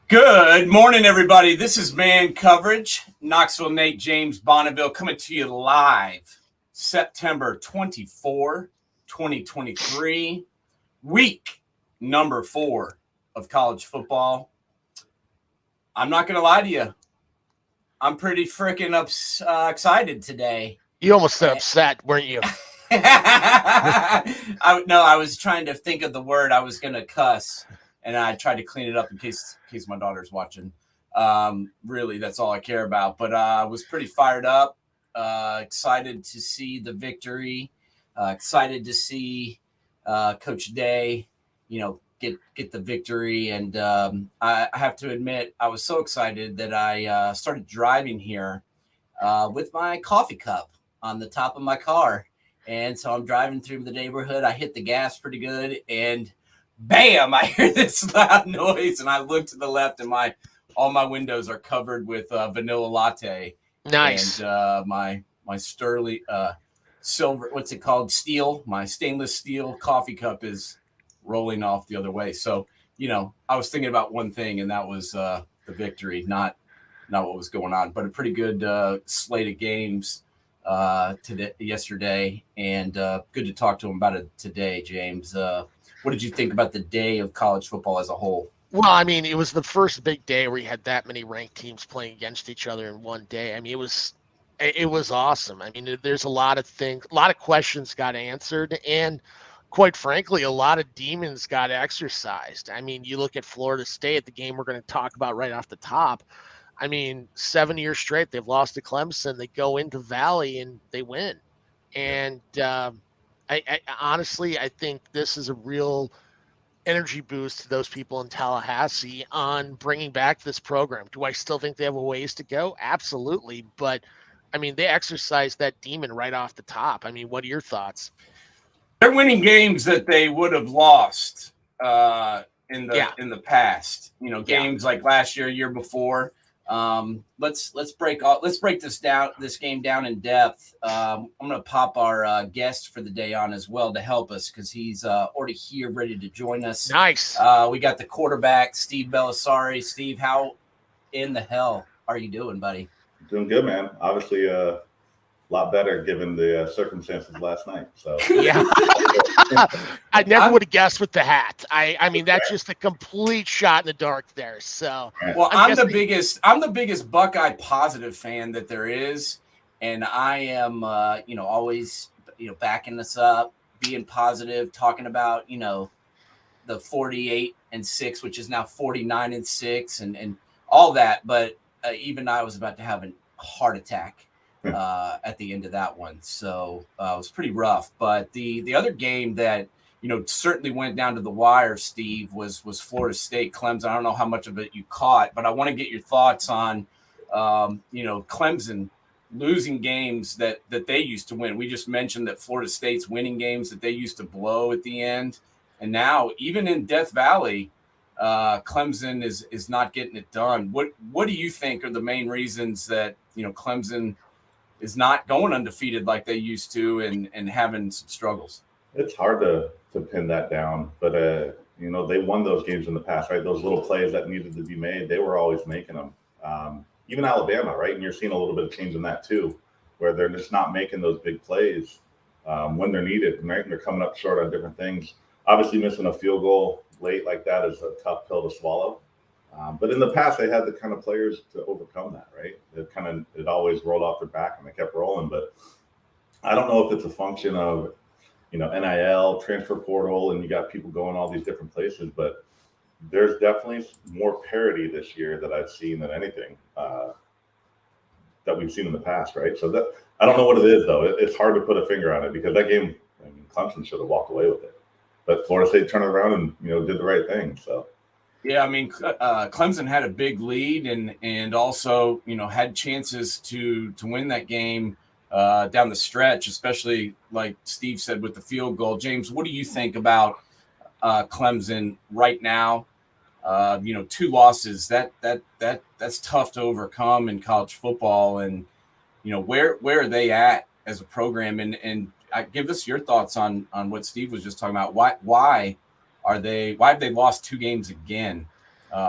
Good morning, everybody. This is Man Coverage. Knoxville, Nate, James, Bonneville coming to you live September 24, 2023, week number 4 of college football. I'm not going to lie to you. I'm pretty freaking excited today. You almost said upset, weren't you? I was trying to think of the word I was going to cuss. And I tried to clean it up in case my daughter's watching. Really, that's all I care about. But I was pretty fired up, excited to see the victory, excited to see Coach Day, get the victory. And I have to admit, I was so excited that I started driving here with my coffee cup on the top of my car. And so I'm driving through the neighborhood. I hit the gas pretty good, and bam, I hear this loud noise, and I look to the left, and all my windows are covered with vanilla latte. Nice. And my Sterling silver, what's it called? Steel. My stainless steel coffee cup is rolling off the other way. So, I was thinking about one thing, and that was the victory, not what was going on, but a pretty good slate of games yesterday, and good to talk to him about it today, James. What did you think about the day of college football as a whole? Well, I mean, it was the first big day where you had that many ranked teams playing against each other in one day. I mean, it was awesome. I mean, there's a lot of things, a lot of questions got answered, and quite frankly, a lot of demons got exercised. I mean, you look at Florida State, the game we're going to talk about right off the top. I mean, 7 years straight, they've lost to Clemson. They go into Valley and they win. And I honestly, I think this is a real energy boost to those people in Tallahassee on bringing back this program. Do I still think they have a ways to go? Absolutely. But, I mean, they exercised that demon right off the top. I mean, what are your thoughts? They're winning games that they would have lost in the past. Games like last year before. Let's break this game down in depth. I'm going to pop our guest for the day on as well to help us, because he's already here ready to join us. Nice. We got the quarterback, Steve Bellisari. Steve, how in the hell are you doing, buddy? Doing good, man. Obviously, a lot better given the circumstances last night. So yeah, I never would have guessed with the hat. I mean, that's just a complete shot in the dark there. So, well, I'm the biggest Buckeye positive fan that there is, and I am, always, backing this up, being positive, talking about, the 48-6, which is now 49-6, and all that. But even I was about to have a heart attack at the end of that one. So it was pretty rough. But the other game that, certainly went down to the wire, Steve, was Florida State, Clemson. I don't know how much of it you caught, but I want to get your thoughts on, Clemson losing games that they used to win. We just mentioned that Florida State's winning games that they used to blow at the end. And now, even in Death Valley, Clemson is not getting it done. What do you think are the main reasons that, Clemson is not going undefeated like they used to and having some struggles? It's hard to pin that down, but they won those games in the past, right? Those little plays that needed to be made, they were always making them. Even Alabama, right? And you're seeing a little bit of change in that too, where they're just not making those big plays when they're needed, right? And they're coming up short on different things. Obviously, missing a field goal late like that is a tough pill to swallow. But in the past, they had the kind of players to overcome that, right? It always rolled off their back and they kept rolling. But I don't know if it's a function of, NIL, transfer portal, and you got people going all these different places. But there's definitely more parity this year that I've seen than anything that we've seen in the past, right? So I don't know what it is, though. It's hard to put a finger on it, because that game, Clemson should have walked away with it. But Florida State turned around and, did the right thing, so. Yeah, Clemson had a big lead and also, had chances to win that game down the stretch, especially like Steve said with the field goal. James, what do you think about Clemson right now? 2 losses, that's tough to overcome in college football. And, where are they at as a program? And give us your thoughts on what Steve was just talking about. Why have they lost 2 games again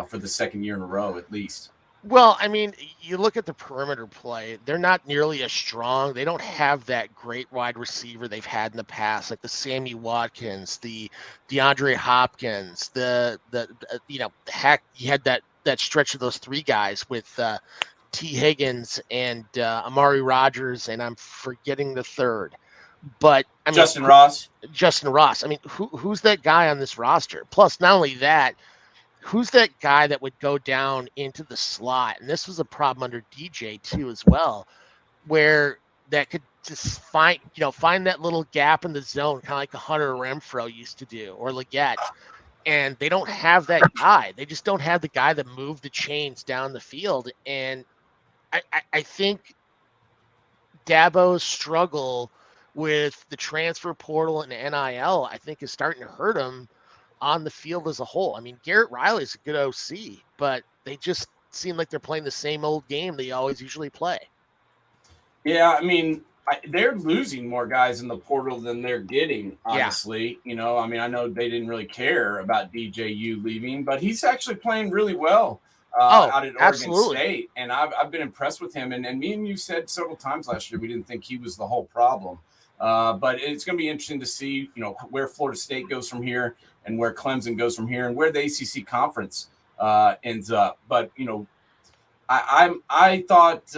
for the second year in a row, at least. Well, I mean, you look at the perimeter play, they're not nearly as strong. They don't have that great wide receiver they've had in the past, like the Sammy Watkins, the DeAndre Hopkins, heck, you had that stretch of those three guys with T. Higgins and Amari Rogers, and I'm forgetting the third. But I mean, Justin Ross. I mean, who's that guy on this roster? Plus, not only that, who's that guy that would go down into the slot? And this was a problem under DJ too, as well, where that could just find that little gap in the zone, kind of like a Hunter Renfro used to do, or Leggett. And they don't have that guy. They just don't have the guy that moved the chains down the field. And I think Dabo's struggle with the transfer portal and NIL, I think, is starting to hurt him on the field as a whole. I mean, Garrett Riley's a good OC, but they just seem like they're playing the same old game they always usually play. Yeah, I mean, they're losing more guys in the portal than they're getting, honestly. Yeah. I mean, I know they didn't really care about DJU leaving, but he's actually playing really well out at Oregon State. And I've been impressed with him. And me and you said several times last year we didn't think he was the whole problem. But it's going to be interesting to see, where Florida State goes from here and where Clemson goes from here and where the ACC conference ends up. But, I thought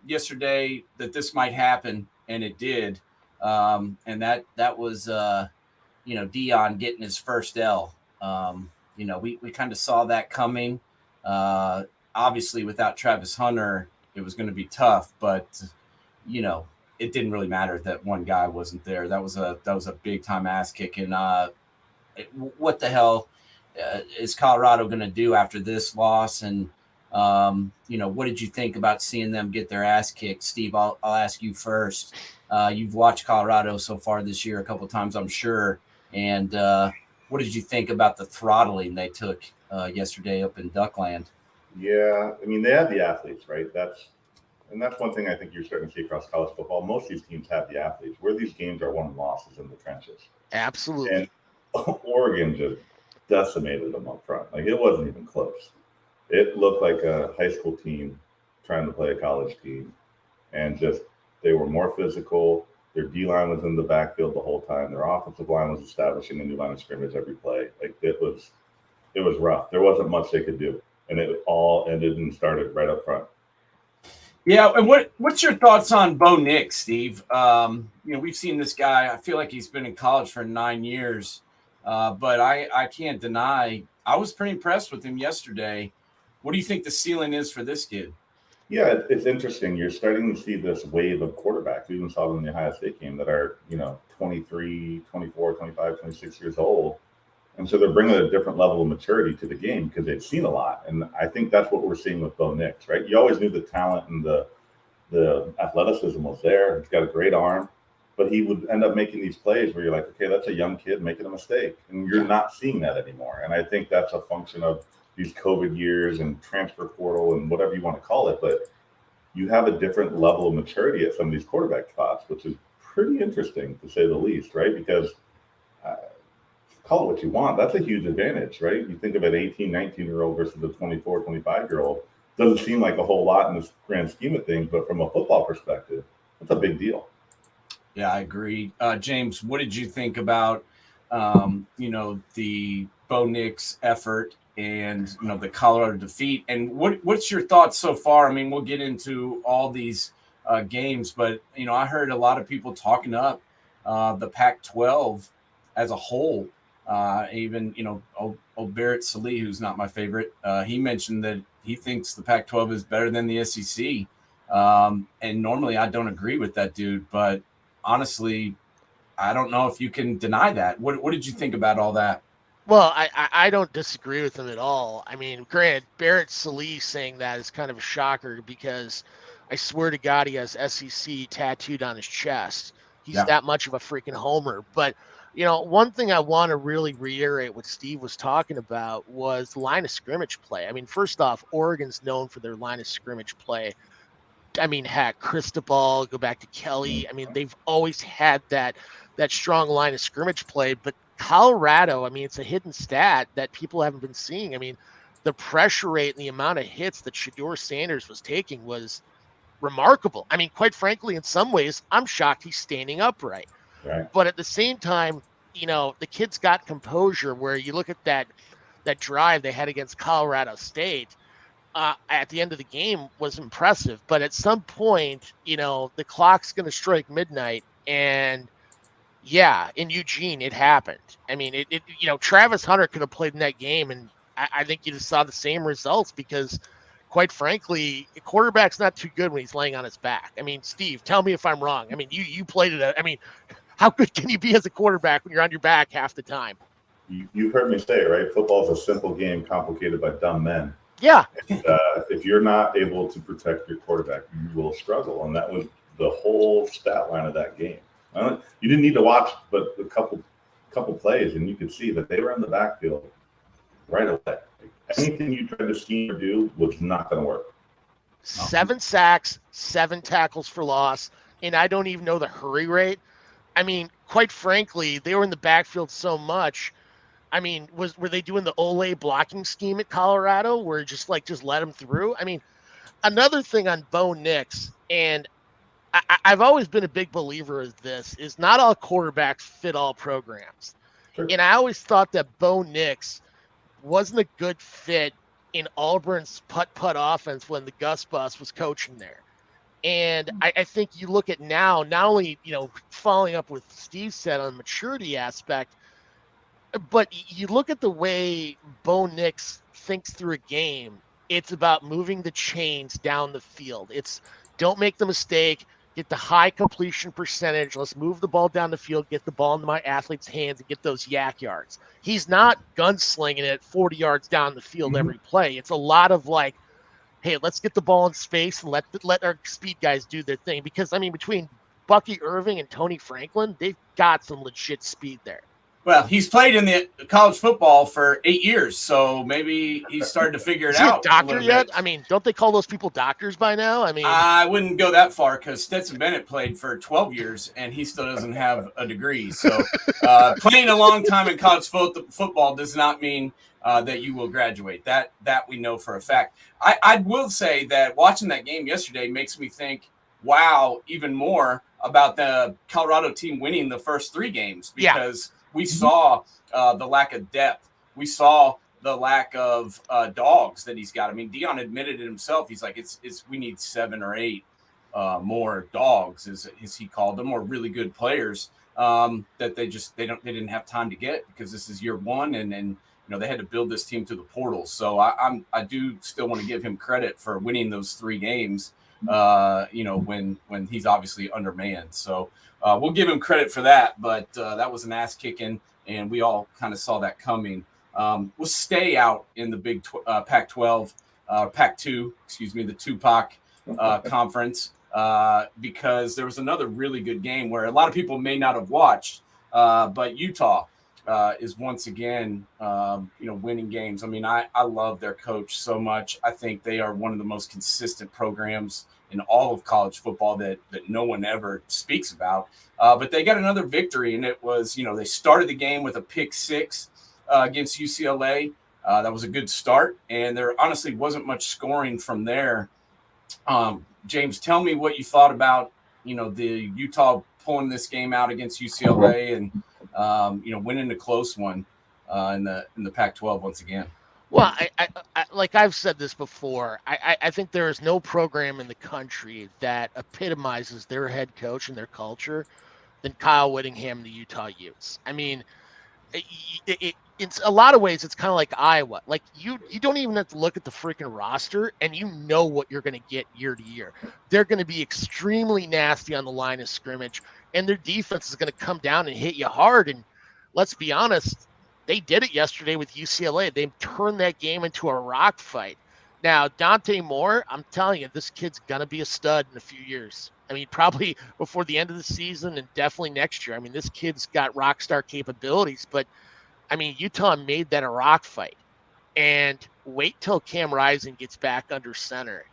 yesterday that this might happen, and it did. And that was, Deion getting his first L. We kind of saw that coming. Obviously, without Travis Hunter, it was going to be tough. But, it didn't really matter that one guy wasn't there. That was a big time ass kicking. What the hell is Colorado going to do after this loss? And what did you think about seeing them get their ass kicked? Steve, I'll ask you first. You've watched Colorado so far this year a couple of times, I'm sure. And what did you think about the throttling they took yesterday up in Duckland? Yeah, I mean, they have the athletes, right? That's one thing I think you're starting to see across college football. Most of these teams have the athletes. Where these games are won and losses in the trenches. Absolutely. And Oregon just decimated them up front. Like, it wasn't even close. It looked like a high school team trying to play a college team. And just, they were more physical. Their D-line was in the backfield the whole time. Their offensive line was establishing a new line of scrimmage every play. Like, it was rough. There wasn't much they could do. And it all ended and started right up front. Yeah, and what's your thoughts on Bo Nix, Steve? We've seen this guy. I feel like he's been in college for 9 years, but I can't deny I was pretty impressed with him yesterday. What do you think the ceiling is for this kid? Yeah, it's interesting. You're starting to see this wave of quarterbacks. We even saw them in the Ohio State game that are 23, 24, 25, 26 years old. And so they're bringing a different level of maturity to the game because they've seen a lot. And I think that's what we're seeing with Bo Nix, right? You always knew the talent and the athleticism was there. He's got a great arm, but he would end up making these plays where you're like, okay, that's a young kid making a mistake. And you're not seeing that anymore. And I think that's a function of these COVID years and transfer portal and whatever you want to call it. But you have a different level of maturity at some of these quarterback spots, which is pretty interesting to say the least, right? Because call it what you want. That's a huge advantage, right? You think of an 18, 19-year-old versus a 24, 25-year-old. Doesn't seem like a whole lot in the grand scheme of things, but from a football perspective, that's a big deal. Yeah, I agree. James, what did you think about, the Bo Nix effort and, the Colorado defeat? And what's your thoughts so far? I mean, we'll get into all these games, but, I heard a lot of people talking up the Pac-12 as a whole. Even, Barrett Sallee, who's not my favorite, he mentioned that he thinks the Pac-12 is better than the SEC. And normally I don't agree with that dude, but honestly, I don't know if you can deny that. What did you think about all that? Well, I don't disagree with him at all. I mean, granted, Barrett Sallee saying that is kind of a shocker because I swear to God he has SEC tattooed on his chest. He's that much of a freaking homer. But one thing I want to really reiterate what Steve was talking about was line of scrimmage play. I mean, first off, Oregon's known for their line of scrimmage play. I mean, heck, Cristobal, go back to Kelly. I mean, they've always had that strong line of scrimmage play. But Colorado, I mean, it's a hidden stat that people haven't been seeing. I mean, the pressure rate and the amount of hits that Shedeur Sanders was taking was remarkable. I mean, quite frankly, in some ways, I'm shocked he's standing upright. Right. But at the same time, the kid's got composure where you look at that drive they had against Colorado State at the end of the game was impressive. But at some point, the clock's going to strike midnight. And yeah, in Eugene, it happened. I mean, Travis Hunter could have played in that game, and I think you just saw the same results because, quite frankly, a quarterback's not too good when he's laying on his back. I mean, Steve, tell me if I'm wrong. I mean, you played it. I mean, how good can you be as a quarterback when you're on your back half the time? You heard me say it, right? Football is a simple game complicated by dumb men. Yeah. And, if you're not able to protect your quarterback, you will struggle. And that was the whole stat line of that game. You didn't need to watch but a couple plays, and you could see that they were in the backfield right away. Anything you tried to scheme or do was not going to work. 7 sacks, 7 tackles for loss, and I don't even know the hurry rate. I mean, quite frankly, they were in the backfield so much. I mean, were they doing the Ole blocking scheme at Colorado where just let them through? I mean, another thing on Bo Nix, and I've always been a big believer of this, is not all quarterbacks fit all programs. Sure. And I always thought that Bo Nix wasn't a good fit in Auburn's putt-putt offense when the Gus Bus was coaching there. And I think you look at now, not only, following up with Steve said on the maturity aspect, but you look at the way Bo Nix thinks through a game. It's about moving the chains down the field. It's don't make the mistake, get the high completion percentage. Let's move the ball down the field, get the ball into my athlete's hands and get those yak yards. He's not gunslinging it 40 yards down the field every play. It's a lot of hey, let's get the ball in space and let our speed guys do their thing. Because, I mean, between Bucky Irving and Tony Franklin, they've got some legit speed there. Well, he's played in the college football for 8 years, so maybe he's starting to figure it out. Is he a doctor yet? I mean, don't they call those people doctors by now? I mean, I wouldn't go that far because Stetson Bennett played for 12 years and he still doesn't have a degree. So playing a long time in college football does not mean that you will graduate. That we know for a fact. I will say that watching that game yesterday makes me think, wow, even more about the Colorado team winning the first 3 games because we saw the lack of depth. We saw the lack of dogs that he's got. I mean, Dion admitted it himself. He's like, it's we need 7 or 8 more dogs, as he called them, or really good players that they didn't have time to get because this is year 1 and they had to build this team to the portal. So I do still want to give him credit for winning those 3 games. When he's obviously undermanned. So we'll give him credit for that, but that was an ass kicking, and we all kind of saw that coming. We'll stay out in the big Pac-12, Pac-2, the Tupac conference, because there was another really good game where a lot of people may not have watched, but Utah is once again, winning games. I mean, I love their coach so much. I think they are one of the most consistent programs in all of college football that no one ever speaks about. But they got another victory, and it was, they started the game with a pick 6 against UCLA. That was a good start, and there honestly wasn't much scoring from there. James, tell me what you thought about, the Utah pulling this game out against UCLA and winning a close one in the Pac-12 once again. Well, I like I've said this before, I think there is no program in the country that epitomizes their head coach and their culture than Kyle Whittingham and the Utah Utes. I mean, it's a lot of ways it's kind of like Iowa. Like you don't even have to look at the freaking roster, and you know what you're going to get year to year. They're going to be extremely nasty on the line of scrimmage, and their defense is going to come down and hit you hard. And let's be honest, they did it yesterday with UCLA. They turned that game into a rock fight. Now, Dante Moore, I'm telling you, this kid's going to be a stud in a few years. I mean, probably before the end of the season and definitely next year. I mean, this kid's got rock star capabilities, but I mean, Utah made that a rock fight. And wait till Cam Rising gets back under center.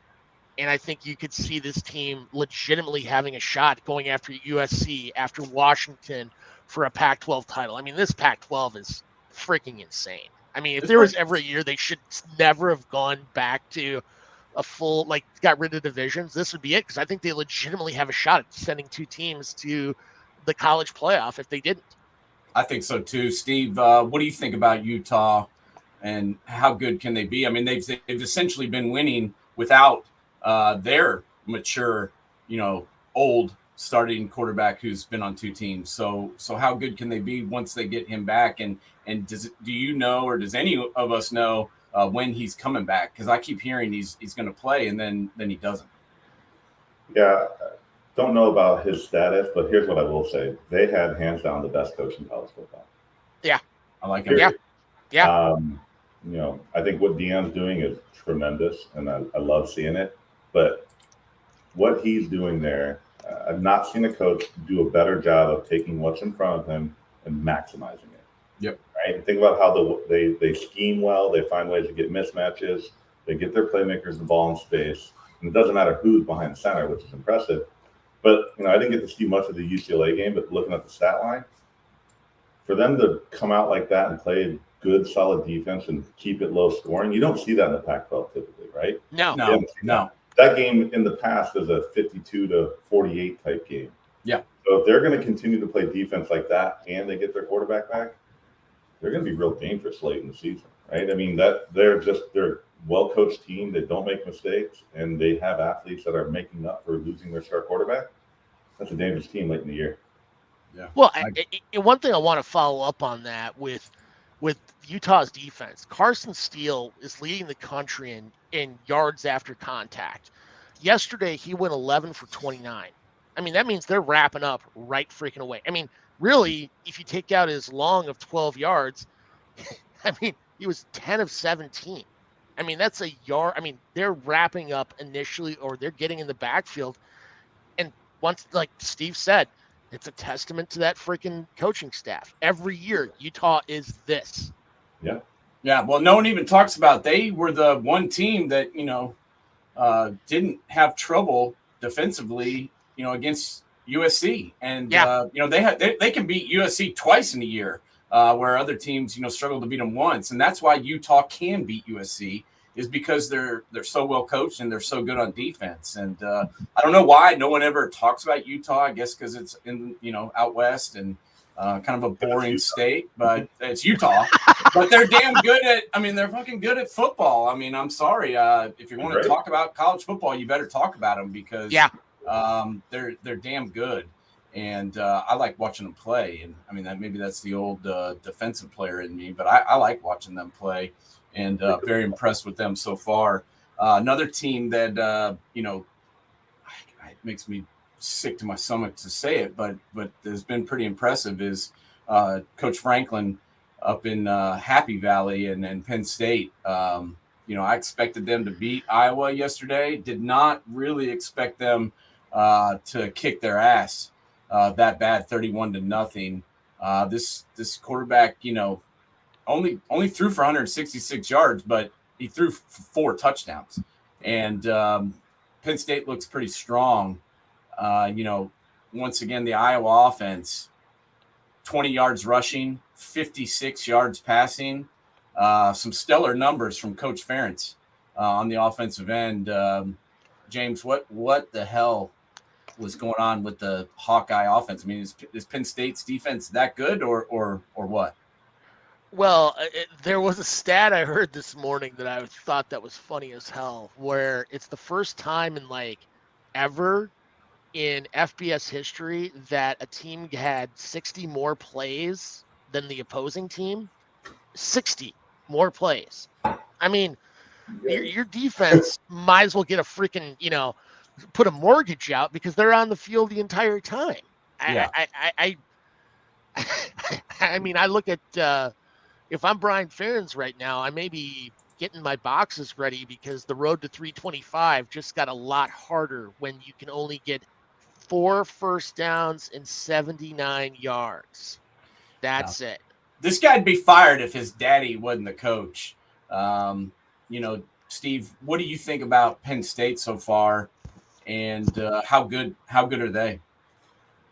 And I think you could see this team legitimately having a shot going after USC, after Washington for a Pac-12 title. I mean, this Pac-12 is freaking insane. I mean, if there was ever a year they should never have gone back to a full, like, got rid of divisions, this would be it, because I think they legitimately have a shot at sending 2 teams to the college playoff if they didn't. I think so too. Steve, what do you think about Utah and how good can they be? I mean, they've essentially been winning without their mature, old starting quarterback who's been on 2 teams. So how good can they be once they get him back? And do you know, or does any of us know when he's coming back? Because I keep hearing he's going to play, and then he doesn't. Yeah, don't know about his status, but here's what I will say: they had hands down the best coach in college football. Yeah, I like him. Yeah. I think what Deion's doing is tremendous, and I love seeing it. But what he's doing there, I've not seen a coach do a better job of taking what's in front of him and maximizing it. Yep. Right. Think about how they scheme well. They find ways to get mismatches. They get their playmakers the ball in space, and it doesn't matter who's behind center, which is impressive. But I didn't get to see much of the UCLA game, but looking at the stat line, for them to come out like that and play good, solid defense and keep it low scoring, you don't see that in the Pac-12 typically, right? No. That game in the past is a 52-48 type game. Yeah. So if they're going to continue to play defense like that and they get their quarterback back, they're going to be real dangerous late in the season, right? I mean, they're a well-coached team. They don't make mistakes, and they have athletes that are making up for losing their star quarterback. That's a dangerous team late in the year. Yeah. Well, one thing I want to follow up on that with Utah's defense, Carson Steele is leading the country in yards after contact. Yesterday, he went 11 for 29. I mean, that means they're wrapping up right freaking away. I mean, really, if you take out his long of 12 yards, I mean, he was 10 of 17. I mean, that's a yard. I mean, they're wrapping up initially, or they're getting in the backfield. And once, like Steve said, it's a testament to that freaking coaching staff. Every year, Utah is this. Yeah. Yeah. Well, no one even talks about they were the one team that, didn't have trouble defensively, against USC. And, they can beat USC twice in a year, where other teams, struggle to beat them once. And that's why Utah can beat USC, is because they're so well coached and they're so good on defense. And I don't know why no one ever talks about Utah. I guess because it's in out west and kind of a boring state, but it's Utah. But they're damn good at. I mean, they're fucking good at football. I mean, I'm sorry if you want to talk about college football, you better talk about them because they're damn good. And I like watching them play. And I mean, maybe that's the old defensive player in me, but I like watching them play. And very impressed with them so far. Another team that, it makes me sick to my stomach to say it, but has been pretty impressive is Coach Franklin up in Happy Valley and Penn State. I expected them to beat Iowa yesterday. Did not really expect them to kick their ass that bad, 31-0. This quarterback, only threw for 166 yards, but he threw 4 touchdowns. And Penn State looks pretty strong. Once again, the Iowa offense, 20 yards rushing, 56 yards passing. Some stellar numbers from Coach Ferentz on the offensive end. James, what the hell was going on with the Hawkeye offense? I mean, is Penn State's defense that good or what? Well, there was a stat I heard this morning that I thought that was funny as hell, where it's the first time in ever in FBS history that a team had 60 more plays than the opposing team. 60 more plays. I mean, your defense might as well get a freaking, put a mortgage out because they're on the field the entire time. Yeah. I mean, I look at if I'm Brian Ferentz right now, I may be getting my boxes ready because the road to 325 just got a lot harder when you can only get 4 first downs and 79 yards. That's it. This guy'd be fired if his daddy wasn't the coach. Steve, what do you think about Penn State so far, and how good are they?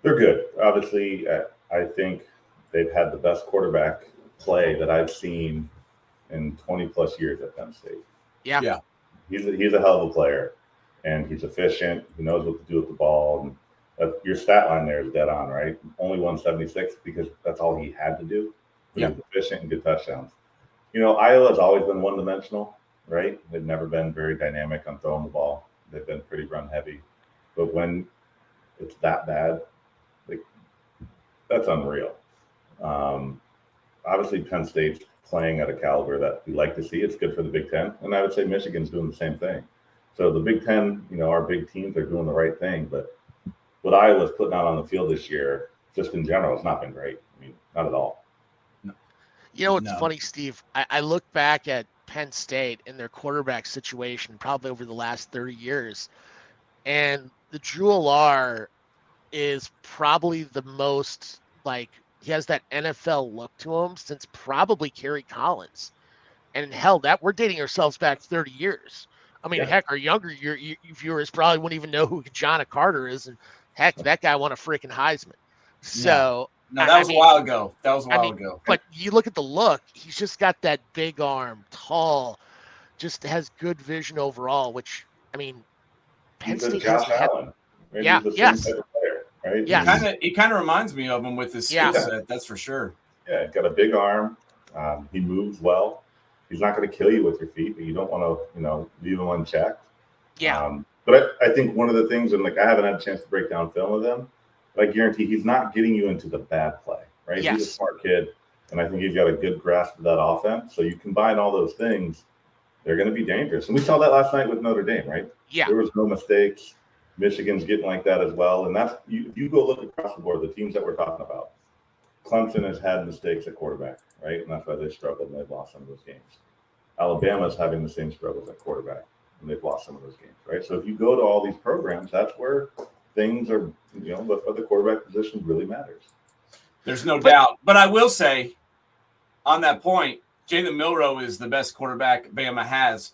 They're good. Obviously, I think they've had the best quarterback play that I've seen in 20 plus years at Penn State. Yeah. He's a hell of a player, and he's efficient. He knows what to do with the ball. And your stat line there is dead on, right? Only 176 because that's all he had to do. But he's efficient and good touchdowns. Iowa's always been one-dimensional, right? They've never been very dynamic on throwing the ball. They've been pretty run-heavy. But when it's that bad, that's unreal. Obviously, Penn State's playing at a caliber that we like to see. It's good for the Big Ten. And I would say Michigan's doing the same thing. So the Big Ten, our big teams are doing the right thing. But what Iowa's putting out on the field this year, just in general, has not been great. I mean, not at all. What's funny, Steve? I look back at Penn State and their quarterback situation probably over the last 30 years. And the Drew Allar is probably the most, he has that NFL look to him since probably Kerry Collins. And hell, that we're dating ourselves back 30 years. I mean, heck, our younger viewers probably wouldn't even know who John Carter is. And heck, that guy won a freaking Heisman. So no, that was a while ago. But you look at the look, he's just got that big arm, tall, just has good vision overall, which, Penn State has Allen. Right? Yeah, he's the same type of player, right? Yeah. He kind of reminds me of him with his skill set, that's for sure. Yeah, he's got a big arm. He moves well. He's not going to kill you with your feet, but you don't want to, leave him unchecked. Yeah. But I think one of the things, and I haven't had a chance to break down film with him, but I guarantee he's not getting you into the bad play, right? Yes. He's a smart kid, and I think he's got a good grasp of that offense. So you combine all those things, they're going to be dangerous. And we saw that last night with Notre Dame, right? Yeah. There was no mistakes. Michigan's getting like that as well. And that's you go look across the board, the teams that we're talking about. Clemson has had mistakes at quarterback, right? And that's why they struggled and they've lost some of those games. Alabama's having the same struggles at quarterback, and they've lost some of those games, right? So if you go to all these programs, that's where things are, but the quarterback position really matters. There's no doubt. But I will say, on that point, Jalen Milroe is the best quarterback Bama has.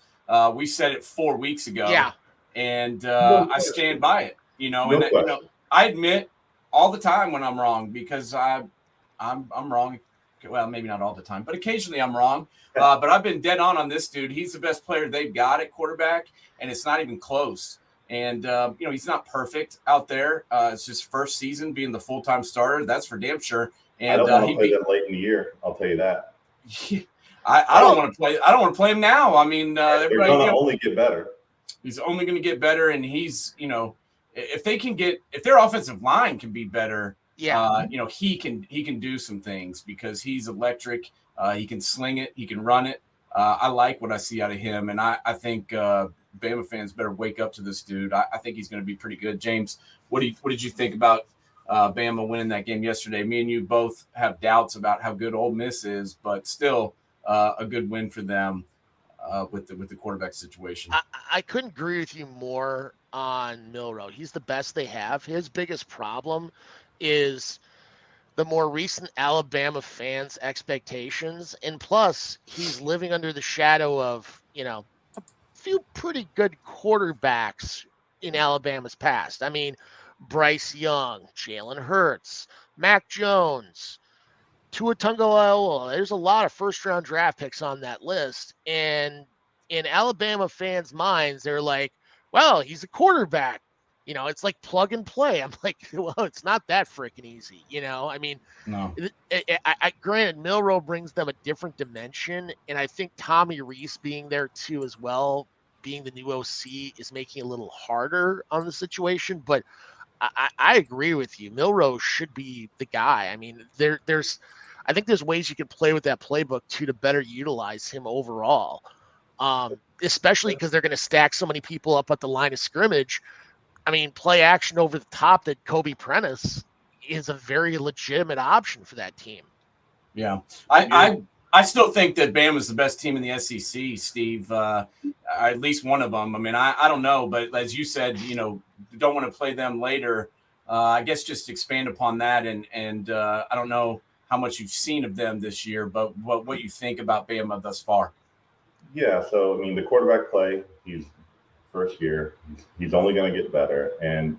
We said it 4 weeks ago. Yeah. And I stand by it. I admit all the time when I'm wrong because I'm wrong. Well, maybe not all the time, but occasionally I'm wrong. But I've been dead on this dude. He's the best player they've got at quarterback, and it's not even close. And, he's not perfect out there. It's his first season being the full-time starter. That's for damn sure. And I don't want to play them late in the year. I'll tell you that. I don't want to play. I don't want to play him now. I mean, they're going to only get better. He's only going to get better, and he's, if their offensive line can be better, he can do some things because he's electric. He can sling it. He can run it. I like what I see out of him, and I think Bama fans better wake up to this dude. I think he's going to be pretty good. James, what did you think about Bama winning that game yesterday? Me and you both have doubts about how good Ole Miss is, but still a good win for them with the quarterback situation. I couldn't agree with you more on Milroe. He's the best they have. His biggest problem is the more recent Alabama fans' expectations, and plus he's living under the shadow of a few pretty good quarterbacks in Alabama's past. I mean, Bryce Young, Jalen Hurts, Mac Jones, Tua Tagovailoa. There's a lot of first-round draft picks on that list, and in Alabama fans' minds, they're like, "Well, he's a quarterback. It's like plug and play." I'm like, "Well, it's not that freaking easy." I mean, no. Granted, Milroe brings them a different dimension, and I think Tommy Rees being there too as well, being the new OC, is making it a little harder on the situation. But I agree with you. Milroe should be the guy. I mean, I think there's ways you can play with that playbook too to better utilize him overall, especially because they're going to stack so many people up at the line of scrimmage. I mean, play action over the top that Kobe Prentice is a very legitimate option for that team. Yeah. I still think that Bama's the best team in the SEC, Steve. At least one of them. I mean, I don't know, but as you said, don't want to play them later. I guess just expand upon that, and I don't know how much you've seen of them this year, but what you think about Bama thus far. Yeah, so I mean, the quarterback play, he's first year, he's only going to get better, and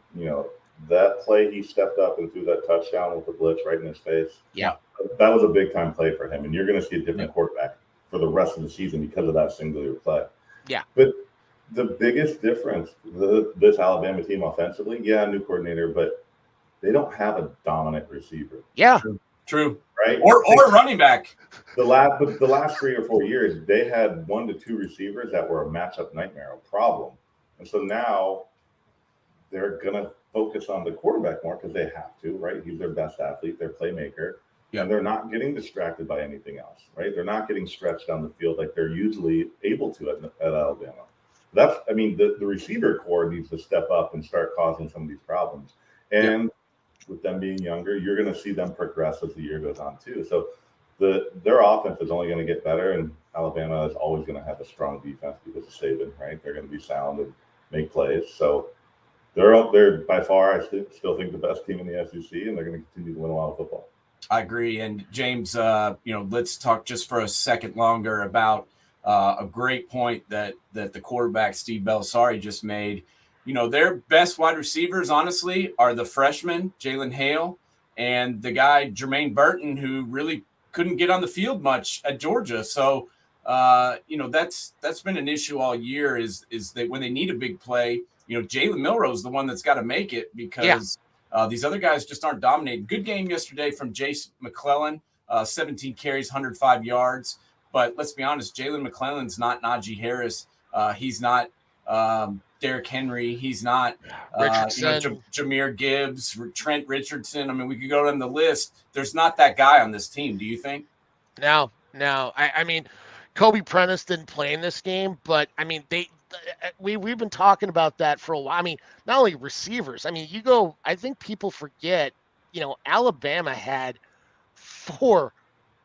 that play he stepped up and threw that touchdown with the blitz right in his face. Yeah, that was a big time play for him, and you're going to see a different quarterback for the rest of the season because of that singular play. Yeah. But the biggest difference, this Alabama team offensively, new coordinator, but they don't have a dominant receiver. Yeah. True. Right? Or running back. The last 3 or 4 years, they had 1 to 2 receivers that were a matchup nightmare, a problem. And so now they're going to focus on the quarterback more because they have to, right? He's their best athlete, their playmaker. Yeah. And they're not getting distracted by anything else, right? They're not getting stretched down the field like they're usually able to at Alabama. The receiver core needs to step up and start causing some of these problems. And with them being younger, you're going to see them progress as the year goes on too. So their offense is only going to get better, and Alabama is always going to have a strong defense because of Saban, right? They're going to be sound and make plays. So they're by far, I still think, the best team in the SEC, and they're going to continue to win a lot of football. I agree. And James, let's talk just for a second longer about a great point that the quarterback Steve Bellisari just made. Their best wide receivers, honestly, are the freshman Jalen Hale and the guy Jermaine Burton, who really couldn't get on the field much at Georgia. So, that's been an issue all year is that when they need a big play, Jalen Milroe is the one that's got to make it because these other guys just aren't dominating. Good game yesterday from Jace McClellan, 17 carries, 105 yards. But let's be honest, Jalen McClellan's not Najee Harris. He's not Derrick Henry. He's not Jahmyr Gibbs, Trent Richardson. I mean, we could go down the list. There's not that guy on this team. Do you think? No. I mean, Kobe Prentice didn't play in this game, but I mean, we've been talking about that for a while. I mean, not only receivers. I mean, I think people forget, Alabama had 4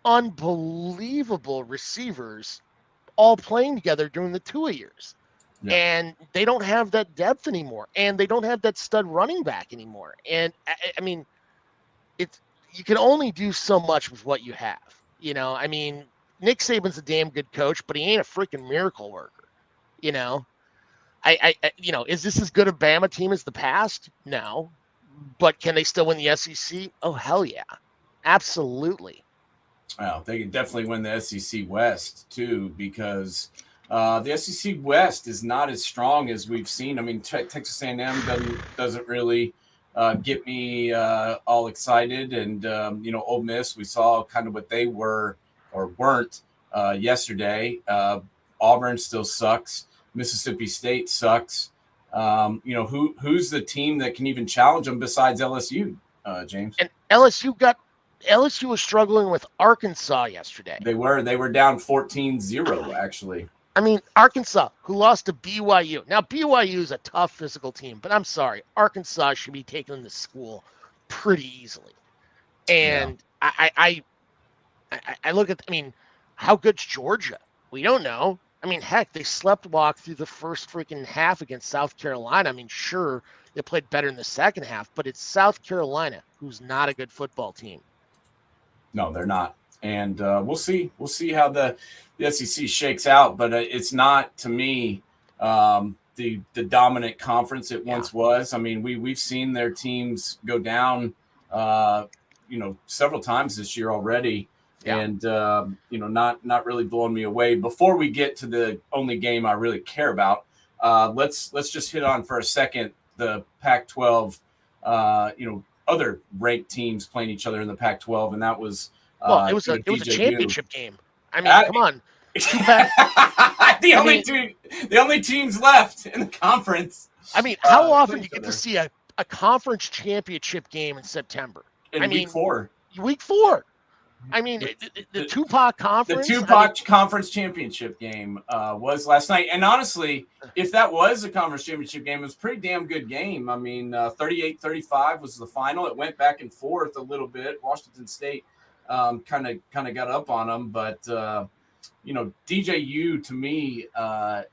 unbelievable receivers all playing together during the 2 years. Yeah. And they don't have that depth anymore, and they don't have that stud running back anymore. And I mean, you can only do so much with what you have. I mean, Nick Saban's a damn good coach, but he ain't a freaking miracle worker. Is this as good a Bama team as the past? No, but can they still win the SEC? Oh, hell yeah, absolutely. Well, they can definitely win the SEC West too, because the SEC West is not as strong as we've seen. I mean, Texas A&M doesn't really get me all excited, and Ole Miss, we saw kind of what they were or weren't yesterday. Auburn still sucks. Mississippi State sucks. Who's the team that can even challenge them besides LSU, James? And LSU was struggling with Arkansas yesterday. They were down 14-0, actually. I mean, Arkansas, who lost to BYU. Now, BYU is a tough physical team, but I'm sorry. Arkansas should be taken to school pretty easily. And I look at, how good's Georgia? We don't know. I mean, heck, they walk through the first freaking half against South Carolina. I mean, sure, they played better in the second half, but it's South Carolina, who's not a good football team. No, they're not. And we'll see. We'll see how the SEC shakes out. But it's not, to me, the dominant conference it once was. I mean, we've seen their teams go down, several times this year already. Yeah. And, not really blowing me away. Before we get to the only game I really care about, let's just hit on for a second the Pac-12, other ranked teams playing each other in the Pac-12, and that was it was a championship game. I mean, come on. The only teams left in the conference. I mean, how often do you get to see a conference championship game in September? Week 4. Week 4. I mean, the Tupac Conference. The Tupac Conference Championship game was last night. And honestly, if that was a conference championship game, it was a pretty damn good game. I mean, 38-35 was the final. It went back and forth a little bit. Washington State kind of got up on them. But, DJU, to me,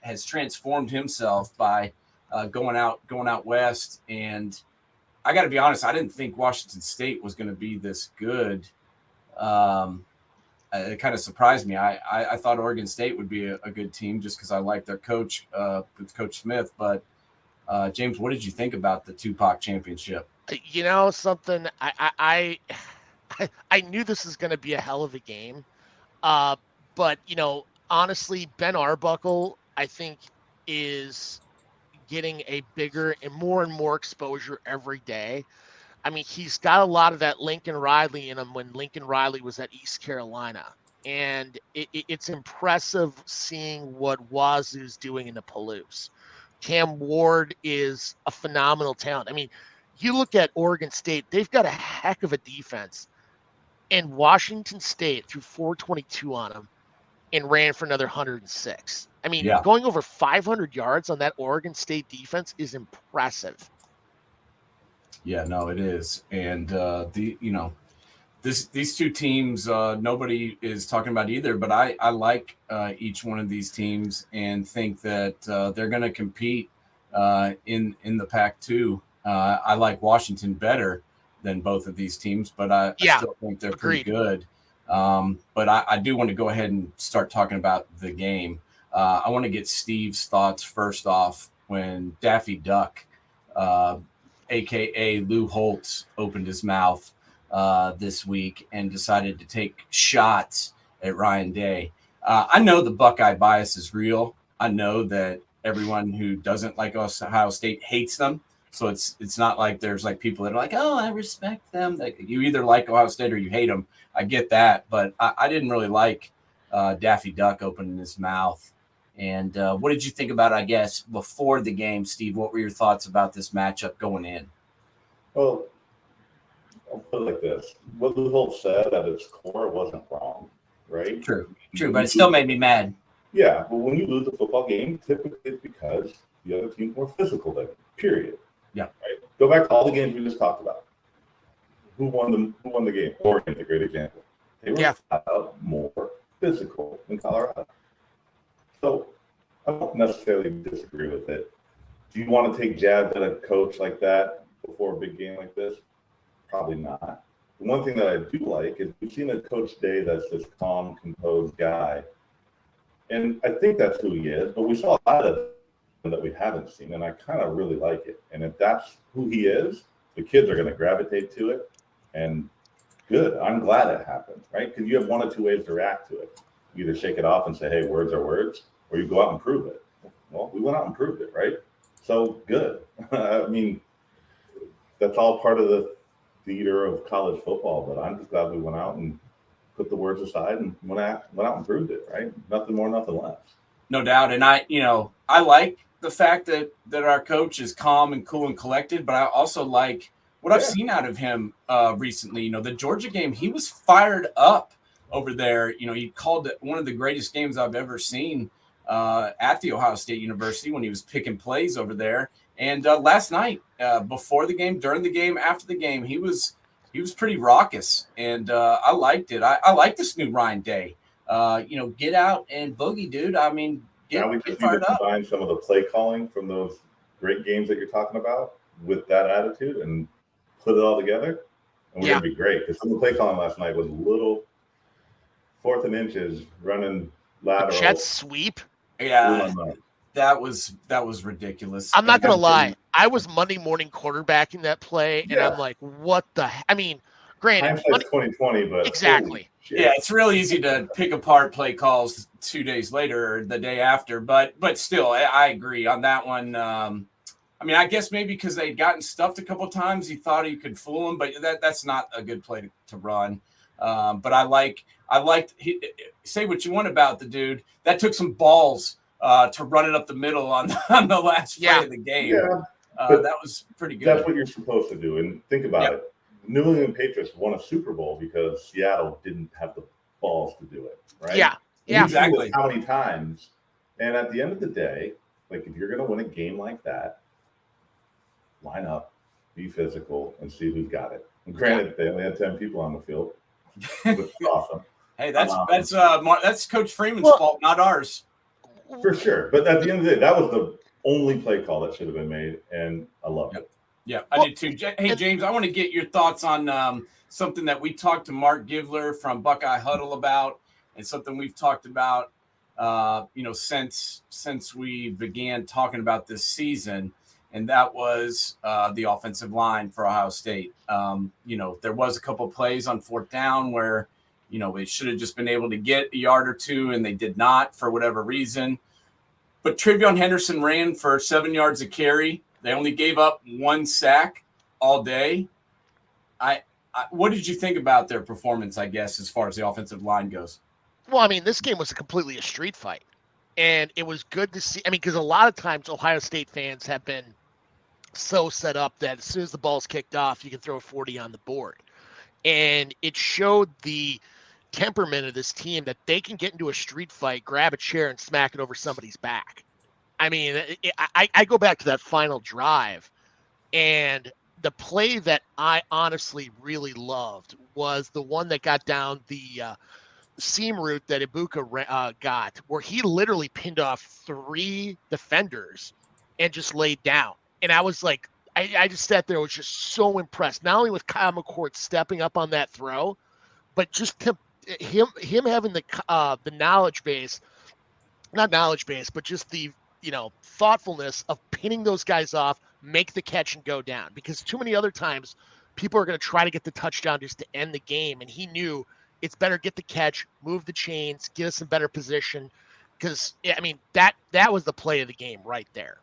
has transformed himself by going out west. And I got to be honest, I didn't think Washington State was going to be this good. It kind of surprised me. I thought Oregon State would be a good team just because I like their coach, Coach Smith. But James, what did you think about the Tupac Championship? Something I knew this was going to be a hell of a game, But, honestly, Ben Arbuckle, I think, is getting a bigger and more exposure every day. I mean, he's got a lot of that Lincoln Riley in him when Lincoln Riley was at East Carolina. And it's impressive seeing what Wazoo's doing in the Palouse. Cam Ward is a phenomenal talent. I mean, you look at Oregon State, they've got a heck of a defense. And Washington State threw 422 on them and ran for another 106. I mean, Yeah. going over 500 yards on that Oregon State defense is impressive. Yeah, no, it is. And these two teams, nobody is talking about either, but I like each one of these teams and think that they're going to compete in the Pac-2. I like Washington better than both of these teams, but I still think they're pretty good. But I do want to go ahead and start talking about the game. I want to get Steve's thoughts first off when Daffy Duck, a.k.a. Lou Holtz, opened his mouth this week and decided to take shots at Ryan Day. I know the Buckeye bias is real. I know that everyone who doesn't like Ohio State hates them. So it's not like there's like people that are like, oh, I respect them. Like, you either like Ohio State or you hate them. I get that, but I didn't really like Daffy Duck opening his mouth. And what did you think about, I guess, before the game, Steve? What were your thoughts about this matchup going in? Well, I'll put it like this. What Lou Holtz said at its core wasn't wrong, right? True, but it still made me mad. Yeah, but when you lose a football game, typically it's because the other team's more physical than you, period. Yeah. Right? Go back to all the games we just talked about. Who won the game? Oregon's a great example. They were flat out more physical than Colorado. So I don't necessarily disagree with it. Do you want to take jabs at a coach like that before a big game like this? Probably not. The one thing that I do like is we've seen a Coach Day that's this calm, composed guy. And I think that's who he is, but we saw a lot of that we haven't seen, and I kind of really like it. And if that's who he is, the kids are going to gravitate to it. And good. I'm glad it happened, right? Because you have one of two ways to react to it. You either shake it off and say, hey, words are words, or you go out and prove it. Well, we went out and proved it, right? So good. I mean, that's all part of the theater of college football, but I'm just glad we went out and put the words aside and went out and proved it, right? Nothing more, nothing less. No doubt. And I like the fact that our coach is calm and cool and collected, but I also like what I've seen out of him recently. The Georgia game, he was fired up over there. He called it one of the greatest games I've ever seen at the Ohio State University when he was picking plays over there. And last night, before the game, during the game, after the game, he was pretty raucous, and I liked it. I like this new Ryan Day. Get out and boogie, dude. I mean, get fired up. Combine some of the play calling from those great games that you're talking about with that attitude and put it all together, and we're gonna be great. Because some of the play calling last night was a little 4th and inches running lateral. Jet sweep. Yeah. That was ridiculous. I'm not going to lie. I was Monday morning quarterbacking that play, and I'm like, what the – I mean, granted. Hindsight's 2020, but – Exactly. Yeah, it's real easy to pick apart play calls 2 days later or the day after, but still, I agree on that one. I mean, I guess maybe because they'd gotten stuffed a couple of times, he thought he could fool him, but that's not a good play to run. But I liked say what you want about the dude. That took some balls to run it up the middle on the last play of the game. Yeah, that was pretty good. That's what you're supposed to do. And think about it. New England Patriots won a Super Bowl because Seattle didn't have the balls to do it, right? Yeah, exactly. How many times? And at the end of the day, like if you're going to win a game like that, line up, be physical, and see who's got it. And granted, they only had 10 people on the field, which is awesome. Hey, that's Coach Freeman's fault, not ours. For sure. But at the end of the day, that was the only play call that should have been made, and I loved it. Yeah, I did too. Hey, James, I want to get your thoughts on something that we talked to Mark Givler from Buckeye Huddle about, and something we've talked about, since we began talking about this season, and that was the offensive line for Ohio State. There was a couple of plays on 4th down where, They should have just been able to get a yard or two, and they did not for whatever reason. But Trevion Henderson ran for 7 yards a carry. They only gave up 1 sack all day. What did you think about their performance, I guess, as far as the offensive line goes? Well, I mean, this game was completely a street fight. And it was good to see. I mean, because a lot of times Ohio State fans have been so set up that as soon as the ball's kicked off, you can throw 40 on the board. And it showed the temperament of this team that they can get into a street fight, grab a chair, and smack it over somebody's back. I mean, I go back to that final drive, and the play that I honestly really loved was the one that got down the seam route that Ibuka got, where he literally pinned off 3 defenders and just laid down. And I was like, I just sat there, was just so impressed, not only with Kyle McCord stepping up on that throw, but just him having the knowledge base, not knowledge base, but just the thoughtfulness of pinning those guys off, make the catch and go down. Because too many other times people are going to try to get the touchdown just to end the game, and he knew it's better get the catch, move the chains, get us in better position. Because I mean that was the play of the game right there.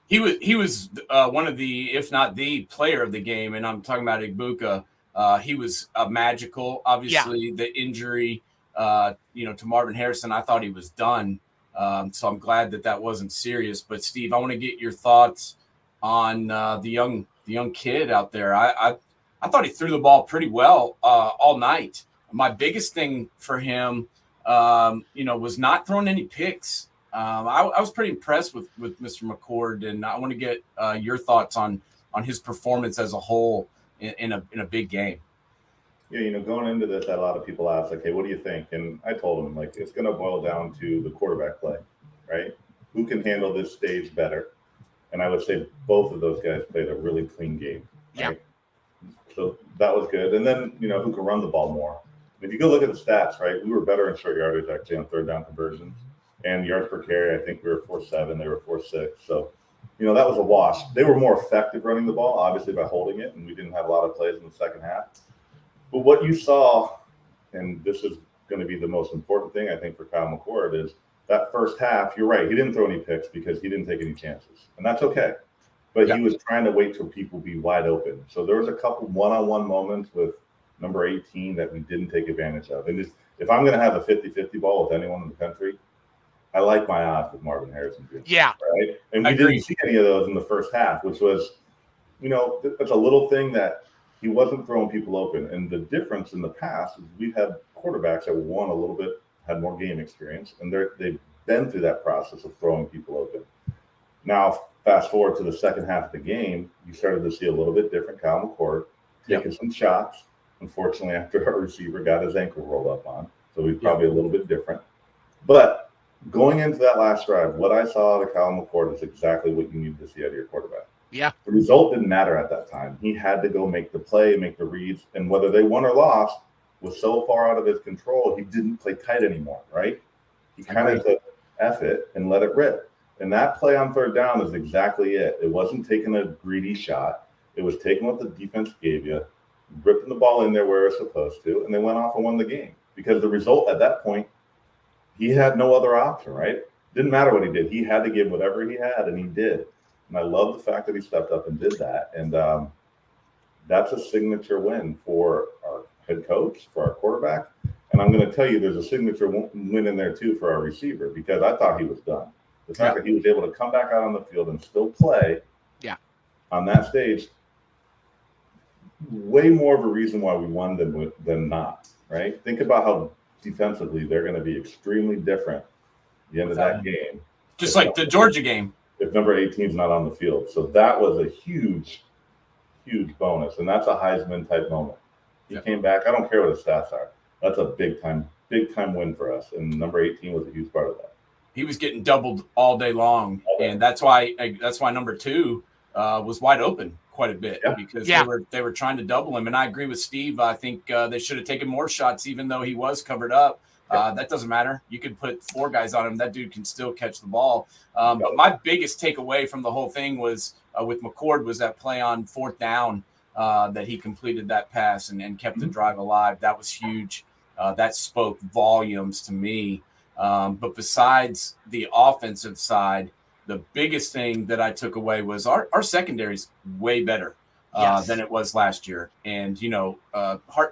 He was one of the, if not the player of the game, and I'm talking about Ibuka. He was magical. Obviously, the injury, to Marvin Harrison, I thought he was done. So I'm glad that wasn't serious. But Steve, I want to get your thoughts on the young kid out there. I thought he threw the ball pretty well all night. My biggest thing for him, was not throwing any picks. I was pretty impressed with Mr. McCord, and I want to get your thoughts on his performance as a whole in a big game. Yeah, going into this, a lot of people ask, like, hey, what do you think? And I told them, like, it's going to boil down to the quarterback play, right? Who can handle this stage better? And I would say both of those guys played a really clean game. Right? Yeah. So that was good. And then, who can run the ball more? If you go look at the stats, right, we were better in short yardage actually on third down conversions. And yards per carry, I think we were 4.7, they were 4.6. So, that was a wash. They were more effective running the ball, obviously, by holding it, and we didn't have a lot of plays in the second half. But what you saw, and this is going to be the most important thing, I think, for Kyle McCord, is that first half, you're right, he didn't throw any picks because he didn't take any chances. And that's okay. But He was trying to wait till people be wide open. So there was a couple one-on-one moments with number 18 that we didn't take advantage of. And if I'm going to have a 50-50 ball with anyone in the country, I like my odds with Marvin Harrison Jr. Yeah. Right? And we didn't see any of those in the first half, which was, that's a little thing that he wasn't throwing people open. And the difference in the past is we've had quarterbacks that won a little bit, had more game experience, and they've been through that process of throwing people open. Now, fast forward to the second half of the game, you started to see a little bit different Kyle McCord taking some shots. Unfortunately, after our receiver got his ankle rolled up on. So he's probably a little bit different. But going into that last drive, what I saw out of Kyle McCord is exactly what you need to see out of your quarterback. Yeah. The result didn't matter at that time. He had to go make the play, make the reads, and whether they won or lost was so far out of his control, he didn't play tight anymore, right? He kind of said, F it and let it rip. And that play on third down is exactly it. It wasn't taking a greedy shot. It was taking what the defense gave you, ripping the ball in there where it's supposed to, and they went off and won the game. Because the result at that point, he had no other option, right? Didn't matter what he did. He had to give whatever he had, and he did. And I love the fact that he stepped up and did that. And that's a signature win for our head coach, for our quarterback. And I'm going to tell you there's a signature win in there, too, for our receiver, because I thought he was done. The fact that he was able to come back out on the field and still play on that stage, way more of a reason why we won than not, right? Think about how defensively they're going to be extremely different at the end of that game. Just like the Georgia game. If number 18 is not on the field. So that was a huge, huge bonus. And that's a Heisman-type moment. He came back. I don't care what his stats are. That's a big-time win for us. And number 18 was a huge part of that. He was getting doubled all day long. And that's why number 2 was wide open quite a bit because they were trying to double him. And I agree with Steve. I think they should have taken more shots, even though he was covered up. That doesn't matter. You could put 4 guys on him. That dude can still catch the ball. But my biggest takeaway from the whole thing was with McCord was that play on fourth down that he completed that pass and kept the drive alive. That was huge. that spoke volumes to me. But besides the offensive side, the biggest thing that I took away was our secondary is way better than it was last year. And,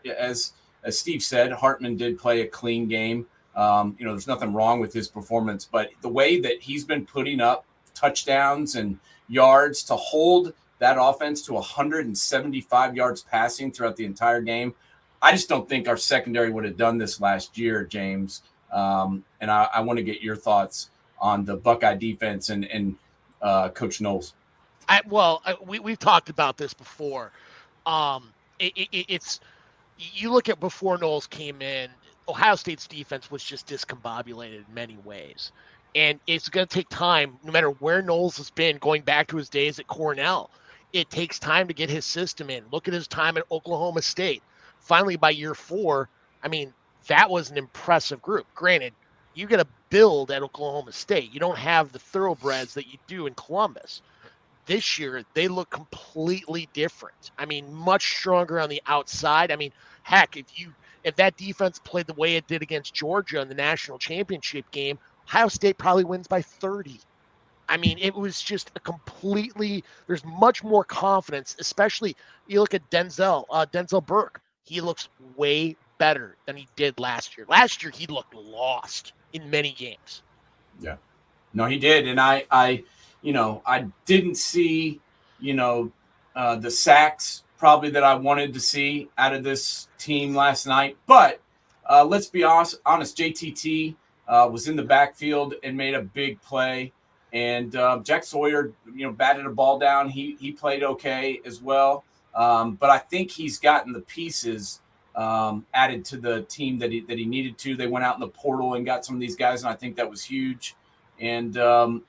as Steve said, Hartman did play a clean game. There's nothing wrong with his performance, but the way that he's been putting up touchdowns and yards to hold that offense to 175 yards passing throughout the entire game, I just don't think our secondary would have done this last year, James. And I want to get your thoughts on the Buckeye defense and Coach Knowles. We've talked about this before. It's you look at before Knowles came in, Ohio State's defense was just discombobulated in many ways. And it's going to take time, no matter where Knowles has been, going back to his days at Cornell. It takes time to get his system in. Look at his time at Oklahoma State. Finally, by year 4, that was an impressive group. Granted, you got to build at Oklahoma State. You don't have the thoroughbreds that you do in Columbus. This year, they look completely different. Much stronger on the outside. Heck, if that defense played the way it did against Georgia in the national championship game, Ohio State probably wins by 30. It was just there's much more confidence, especially you look at Denzel Burke. He looks way better than he did last year. Last year, he looked lost in many games. Yeah. No, he did. And I didn't see, the sacks probably that I wanted to see out of this team last night. But let's be honest, JTT was in the backfield and made a big play. And Jack Sawyer, batted a ball down. He played okay as well. But I think he's gotten the pieces added to the team that he needed to. They went out in the portal and got some of these guys, and I think that was huge. And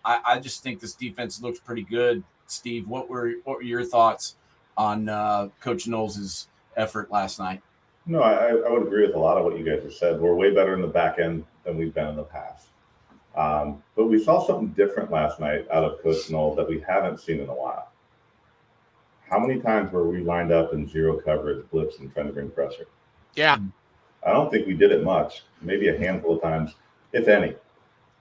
I just think this defense looks pretty good. Steve, what were your thoughts on Coach Knowles' effort last night? No, I would agree with a lot of what you guys have said. We're way better in the back end than we've been in the past. But we saw something different last night out of Coach Knowles that we haven't seen in a while. How many times were we lined up in zero coverage, blitz, and trying to bring pressure? Yeah. I don't think we did it much, maybe a handful of times, if any.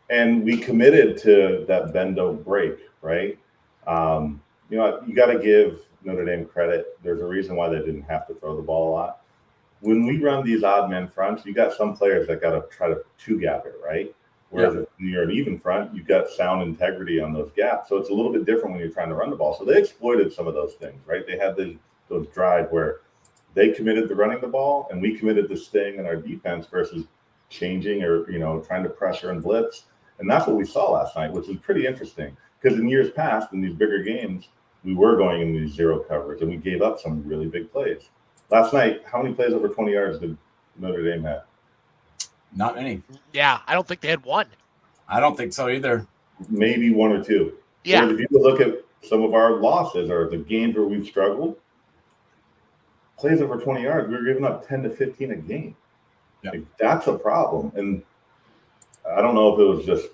And we committed to that bend don't break, right? You got to give Notre Dame credit. There's a reason why they didn't have to throw the ball a lot. When we run these odd man fronts, you got some players that got to try to two-gap it, right? Whereas if you're an even front, you've got sound integrity on those gaps. So it's a little bit different when you're trying to run the ball. So they exploited some of those things, right? They had those drives where they committed to running the ball and we committed to staying in our defense versus changing or, trying to pressure and blitz. And that's what we saw last night, which was pretty interesting. Because in years past, in these bigger games, we were going in these zero coverage and we gave up some really big plays. Last night, how many plays over 20 yards did Notre Dame have? Not many. Yeah, I don't think they had one. I don't think so either. Maybe one or two. Yeah. Whereas if you look at some of our losses or the games where we've struggled, plays over 20 yards, we were giving up 10 to 15 a game. Yeah. That's a problem. And I don't know if it was just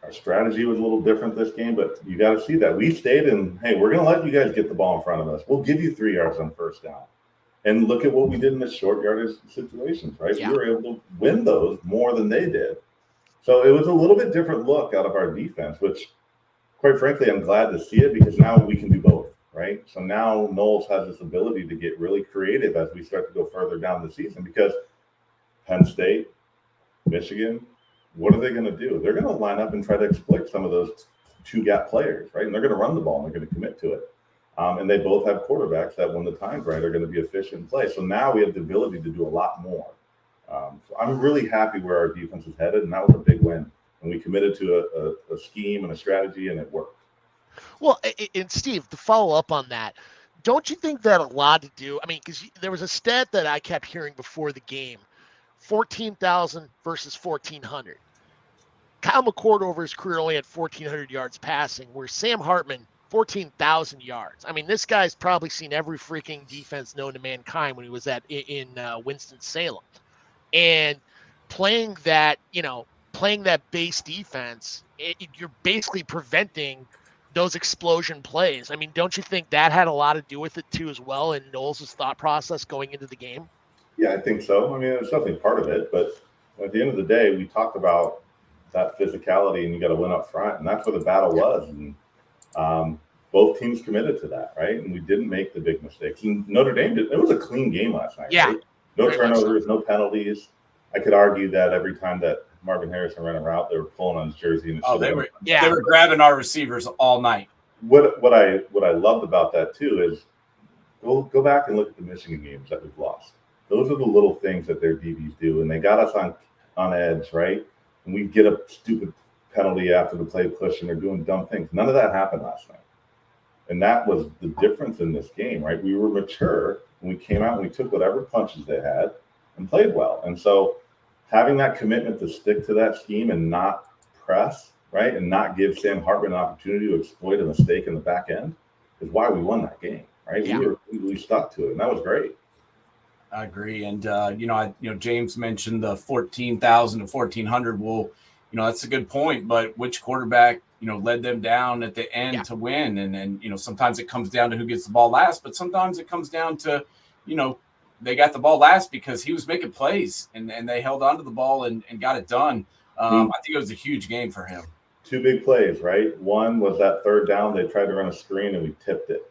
our strategy was a little different this game, but you got to see that. We stayed in, hey, we're going to let you guys get the ball in front of us. We'll give you 3 yards on first down. And look at what we did in the short yardage situations, right? Yeah. We were able to win those more than they did. So it was a little bit different look out of our defense, which, quite frankly, I'm glad to see it because now we can do both, right? So now Knowles has this ability to get really creative as we start to go further down the season because Penn State, Michigan, what are they going to do? They're going to line up and try to exploit some of those two-gap players, right? And they're going to run the ball and they're going to commit to it. And they both have quarterbacks that, when the time's right, are going to be efficient in play. So now we have the ability to do a lot more. So I'm really happy where our defense is headed, and that was a big win. And we committed to a scheme and a strategy, and it worked. Well, and Steve, to follow up on that, don't you think that a lot to do? Because there was a stat that I kept hearing before the game, 14,000 versus 1,400. Kyle McCord over his career only had 1,400 yards passing, where Sam Hartman, 14,000 yards. This guy's probably seen every freaking defense known to mankind when he was in Winston-Salem. And playing that base defense, you're basically preventing those explosion plays. Don't you think that had a lot to do with it too as well in Knowles' thought process going into the game? Yeah, I think so. I mean, it's definitely part of it, but at the end of the day, we talked about that physicality, and you got to win up front, and that's where the battle was. And both teams committed to that, right? And we didn't make the big mistakes. And Notre Dame did. It was a clean game last night, Yeah, right? No very much so. turnovers, no penalties. I could argue that every time that Marvin Harrison ran a route, they were pulling on his jersey, and it should have been. They were grabbing our receivers all night. What I loved about that too is go back and look at the Michigan games that we've lost. Those are the little things that their DBs do, and they got us on edge, right? And we get a stupid penalty after the play push, and they're doing dumb things. None of that happened last night, and that was the difference in this game, right? We were mature when we came out and we took whatever punches they had and played well. And so having that commitment to stick to that scheme and not press, right, and not give Sam Hartman an opportunity to exploit a mistake in the back end is why we won that game, right? Yeah. We stuck to it, and that was great. I agree. And, James mentioned the 14,000 to 1,400. Well, that's a good point. But which quarterback, led them down at the end to win? And sometimes it comes down to who gets the ball last, but sometimes it comes down to, they got the ball last because he was making plays and they held on to the ball and got it done. I think it was a huge game for him. Two big plays, right? One was that third down. They tried to run a screen and we tipped it.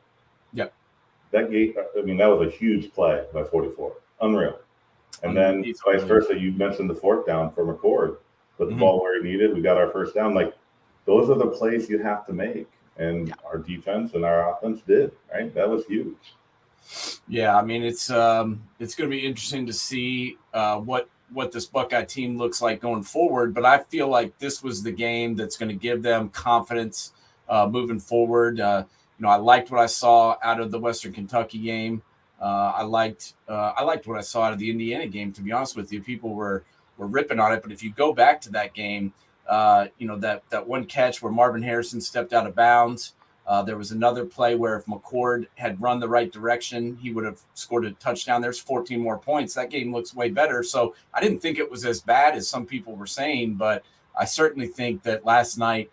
Yep. That game, that was a huge play by 44. Unreal. And then vice versa, you mentioned the fourth down for McCord. Put the ball where he needed. We got our first down. Like, those are the plays you have to make. And our defense and our offense did, right? That was huge. Yeah, I mean, it's going to be interesting to see what this Buckeye team looks like going forward. But I feel like this was the game that's going to give them confidence moving forward. I liked what I saw out of the Western Kentucky game. I liked what I saw out of the Indiana game. To be honest with you, people were ripping on it. But if you go back to that game, that one catch where Marvin Harrison stepped out of bounds. There was another play where if McCord had run the right direction, he would have scored a touchdown. There's 14 more points. That game looks way better. So I didn't think it was as bad as some people were saying, but I certainly think that last night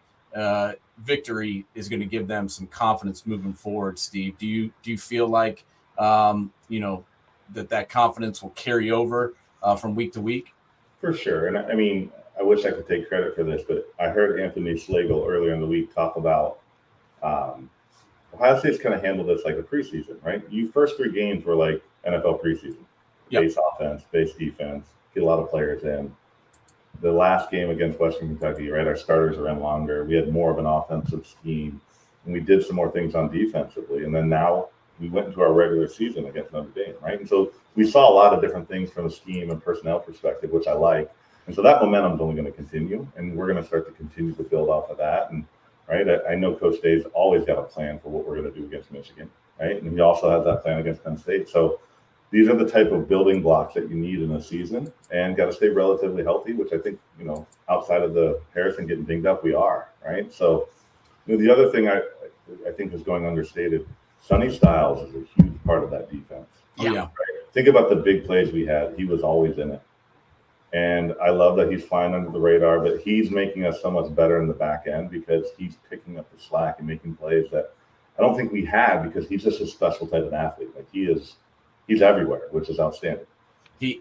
victory is going to give them some confidence moving forward. Steve, do you feel like that confidence will carry over from week to week? For sure. And I mean, I wish I could take credit for this, but I heard Anthony Schlegel earlier in the week talk about Ohio State's kind of handled this like a preseason, right? You first three games were like NFL preseason. Base offense, base defense, get a lot of players in. The last game against Western Kentucky, right? Our starters are in longer. We had more of an offensive scheme, and we did some more things on defensively. And then now we went into our regular season against Notre Dame, right? And so we saw a lot of different things from a scheme and personnel perspective, which I like. And so that momentum is only going to continue, and we're going to start to continue to build off of that. And right, I know Coach Day's always got a plan for what we're going to do against Michigan, right? And he also has that plan against Penn State. So these are the type of building blocks that you need in a season, and got to stay relatively healthy, which I think, outside of the Harrison getting dinged up, we are, right? So the other thing I think is going understated, Sonny Styles is a huge part of that defense. Yeah. Right? Think about the big plays we had. He was always in it. And I love that he's flying under the radar, but he's making us so much better in the back end because he's picking up the slack and making plays that I don't think we had, because he's just a special type of athlete. Like, he's everywhere, which is outstanding.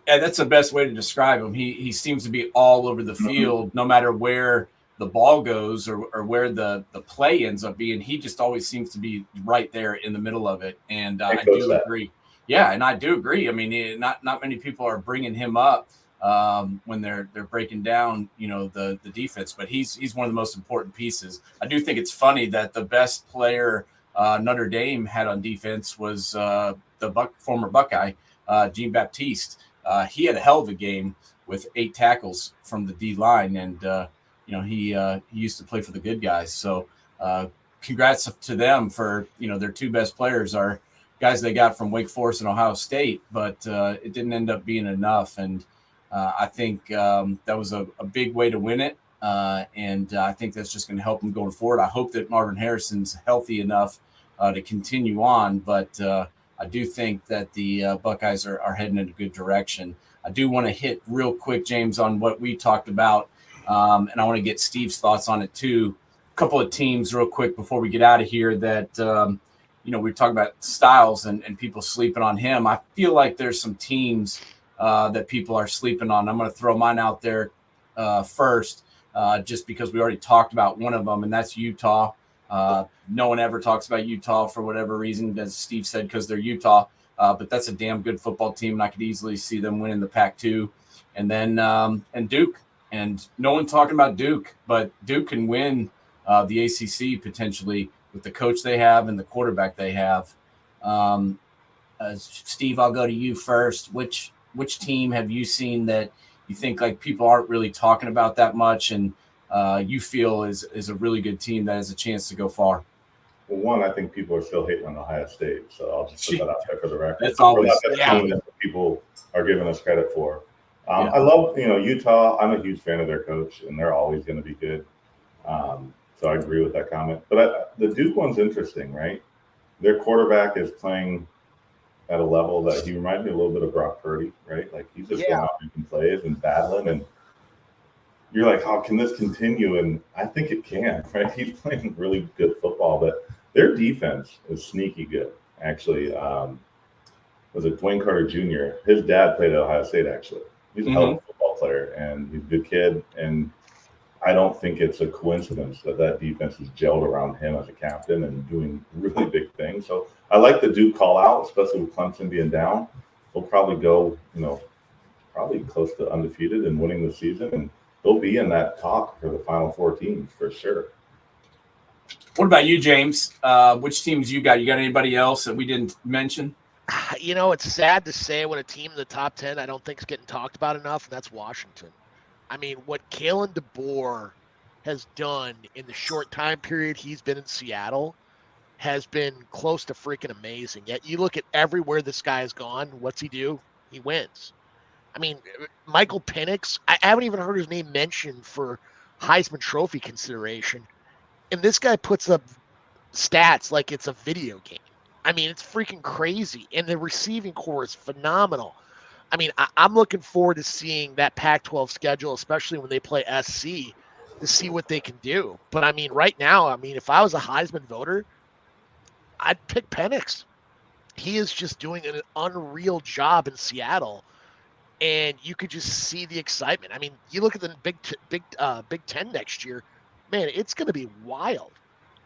That's the best way to describe him. He seems to be all over the field, no matter where the ball goes or where the play ends up being. He just always seems to be right there in the middle of it. And I do agree. Yeah, and I do agree. I mean, not many people are bringing him up when they're breaking down, the defense, but he's one of the most important pieces. I do think it's funny that the best player Notre Dame had on defense was the former Buckeye, Jean Baptiste. He had a hell of a game with 8 tackles from the D line, and he used to play for the good guys. So congrats to them for their 2 best players are guys they got from Wake Forest and Ohio State, but it didn't end up being enough. And I think that was a big way to win it. And I think that's just going to help them going forward. I hope that Marvin Harrison's healthy enough to continue on, but I do think that the Buckeyes are heading in a good direction. I do want to hit real quick, James, on what we talked about, and I want to get Steve's thoughts on it too. A couple of teams real quick before we get out of here that, we talked about Styles and people sleeping on him. I feel like there's some teams that people are sleeping on. I'm going to throw mine out there first, just because we already talked about one of them, and that's Utah. No one ever talks about Utah for whatever reason, as Steve said, because they're Utah. But that's a damn good football team, and I could easily see them winning the Pac-2. And then and Duke. And no one talking about Duke, but Duke can win the ACC potentially with the coach they have and the quarterback they have. Steve, I'll go to you first. Which team have you seen that you think like people aren't really talking about that much, and you feel is a really good team that has a chance to go far? Well, one, I think people are still hating on Ohio State, so I'll just put that out there for the record. That's always team that people are giving us credit for. I love, Utah. I'm a huge fan of their coach, and they're always going to be good. So I agree with that comment. But the Duke one's interesting, right? Their quarterback is playing at a level that he reminds me a little bit of Brock Purdy, right? Like he's just going out making plays and battling, and you're like, how can this continue? And I think it can, right? He's playing really good football, but their defense is sneaky good. Actually, was it Dwayne Carter Jr.? His dad played at Ohio State, actually. He's a hell of a football player, and he's a good kid. And I don't think it's a coincidence that defense is gelled around him as a captain and doing really big things. So I like the Duke call out, especially with Clemson being down. They'll probably go, probably close to undefeated and winning the season, and they'll be in that talk for the Final Four teams for sure. What about you, James? Which teams you got? You got anybody else that we didn't mention? It's sad to say when a team in the top 10 I don't think is getting talked about enough, and that's Washington. I mean, what Kalen DeBoer has done in the short time period he's been in Seattle has been close to freaking amazing. Yet you look at everywhere this guy has gone, what's he do? He wins. I mean, Michael Penix, I haven't even heard his name mentioned for Heisman Trophy consideration. And this guy puts up stats like it's a video game. I mean, it's freaking crazy. And the receiving core is phenomenal. I mean, I'm looking forward to seeing that Pac-12 schedule, especially when they play SC, to see what they can do. But, I mean, right now, if I was a Heisman voter, I'd pick Penix. He is just doing an unreal job in Seattle, and you could just see the excitement. I mean, you look at the Big Ten next year, man, it's going to be wild.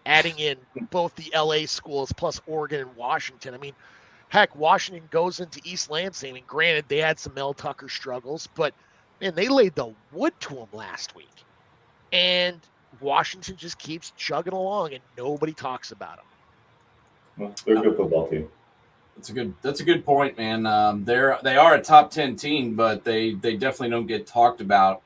Adding in both the LA schools plus Oregon and Washington. I mean, heck, Washington goes into East Lansing. I mean, granted, they had some Mel Tucker struggles, but, man, they laid the wood to them last week. And Washington just keeps chugging along, and nobody talks about them. Well, they're a good football team. That's a good point, man. They are a top 10 team, but they definitely don't get talked about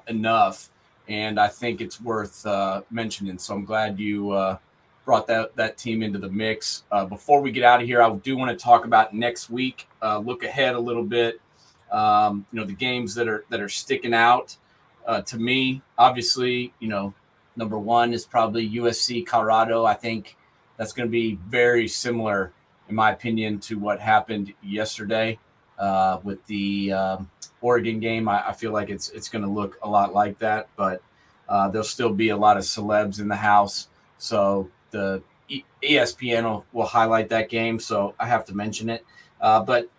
enough. And I think it's worth mentioning. So I'm glad you brought that team into the mix. Before we get out of here, I do want to talk about next week. Look ahead a little bit. The games that are sticking out to me. Obviously, number one is probably USC Colorado. I think that's going to be very similar, in my opinion, to what happened yesterday with the Oregon game. I feel like it's going to look a lot like that, but there'll still be a lot of celebs in the house. So the ESPN will highlight that game, so I have to mention it. But,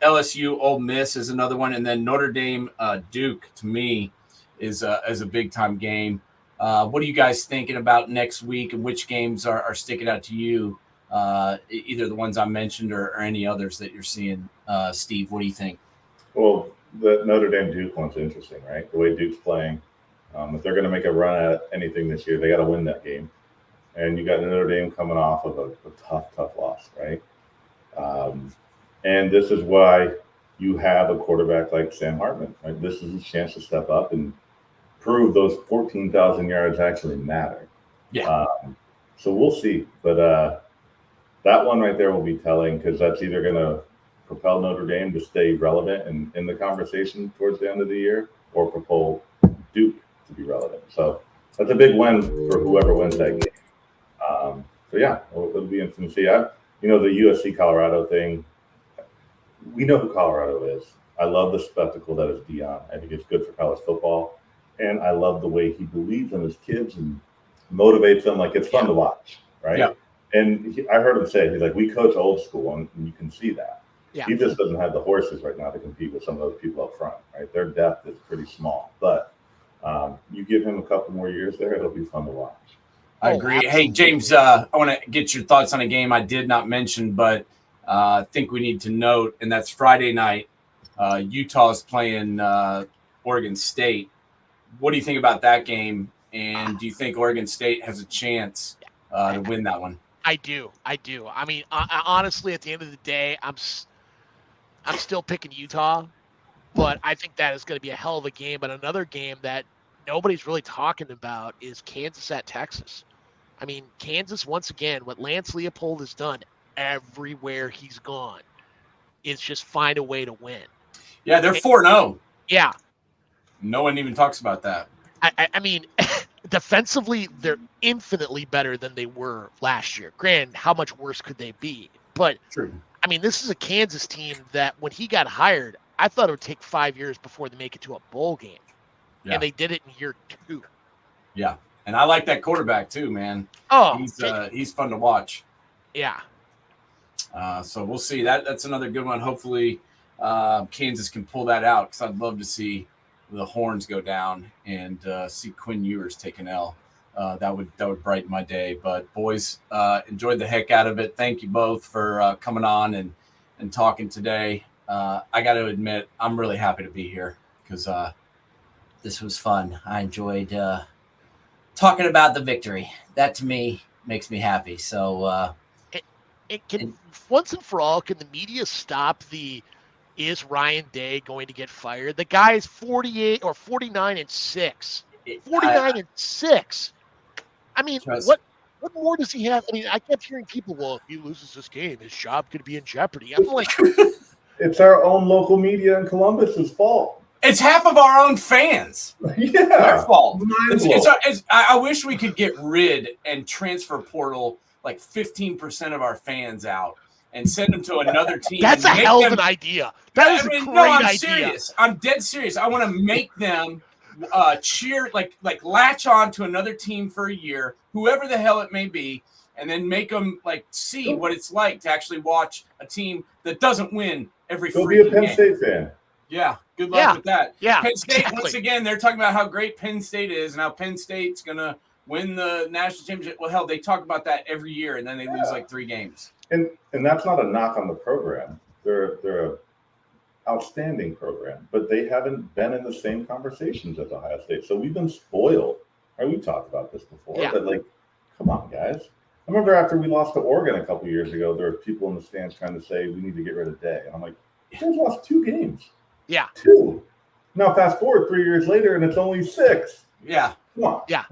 LSU, Ole Miss is another one, and then Notre Dame, Duke, to me, is a big-time game. What are you guys thinking about next week, and which games are sticking out to you, either the ones I mentioned or any others that you're seeing? Steve, what do you think? Well, the Notre Dame Duke one's interesting, right? The way Duke's playing. If they're going to make a run at anything this year, they got to win that game. And you got Notre Dame coming off of a tough loss, right? And this is why you have a quarterback like Sam Hartman, right? This is his chance to step up and prove those 14,000 yards actually matter. Yeah. So we'll see. But that one right there will be telling, because that's either going to propel Notre Dame to stay relevant and in the conversation towards the end of the year, or propel Duke to be relevant. So that's a big win for whoever wins that game. So yeah, it'll be interesting to see. The USC Colorado thing, we know who Colorado is. I love the spectacle that is Deion. I think it's good for college football. And I love the way he believes in his kids and motivates them. Like, it's fun to watch, right? Yeah. And I heard him say, he's like, we coach old school, and you can see that. Yeah. He just doesn't have the horses right now to compete with some of those people up front, right? Their depth is pretty small, but you give him a couple more years there, it'll be fun to watch. I agree. Absolutely. Hey, James, I want to get your thoughts on a game I did not mention, but I think we need to note, and that's Friday night. Utah is playing Oregon State. What do you think about that game? And do you think Oregon State has a chance to win that one? I do. I mean, honestly, at the end of the day, I'm still picking Utah, but I think that is going to be a hell of a game. But another game that nobody's really talking about is Kansas at Texas. I mean, Kansas, once again, what Lance Leopold has done everywhere he's gone is just find a way to win. Yeah, they're 4-0. Yeah. No one even talks about that. I mean, defensively, they're infinitely better than they were last year. Granted, how much worse could they be? But, True. I mean, this is a Kansas team that when he got hired, I thought it would take 5 years before they make it to a bowl game. Yeah. And they did it in year 2. Yeah. And I like that quarterback too, man. Oh, he's fun to watch. Yeah. So we'll see. That's another good one. Hopefully Kansas can pull that out, because I'd love to see the horns go down and see Quinn Ewers take an L. That would brighten my day. But boys, enjoyed the heck out of it. Thank you both for coming on and talking today. I got to admit, I'm really happy to be here, because this was fun. I enjoyed talking about the victory. That to me makes me happy. So it can once and for all, can the media stop the is Ryan Day going to get fired? The guy is 48 or 49-6. 49-6. I mean, what more does he have? I mean, I kept hearing people, well, if he loses this game, his job could be in jeopardy. I'm like, it's our own local media in Columbus's fault. It's half of our own fans. Yeah. Their fault. I wish we could get rid and transfer portal like 15% of our fans out and send them to another team. That's a hell of an idea. That is a great idea. I'm serious. I'm dead serious. I want to make them cheer, like latch on to another team for a year, whoever the hell it may be, and then make them like see what it's like to actually watch a team that doesn't win every freaking game. Go be a Penn State fan. Yeah, good luck with that. Yeah, Penn State, exactly. Once again, they're talking about how great Penn State is and how Penn State's going to win the national championship. Well, hell, they talk about that every year, and then they lose like 3 games. And that's not a knock on the program. They're a outstanding program, but they haven't been in the same conversations as Ohio State. So we've been spoiled. Right? We talked about this before, but like, come on, guys. I remember after we lost to Oregon a couple years ago, there were people in the stands trying to say we need to get rid of Day. And I'm like, you guys lost 2 games. Yeah. 2. Now fast forward 3 years later, and it's only 6. Yeah. Come on. Yeah.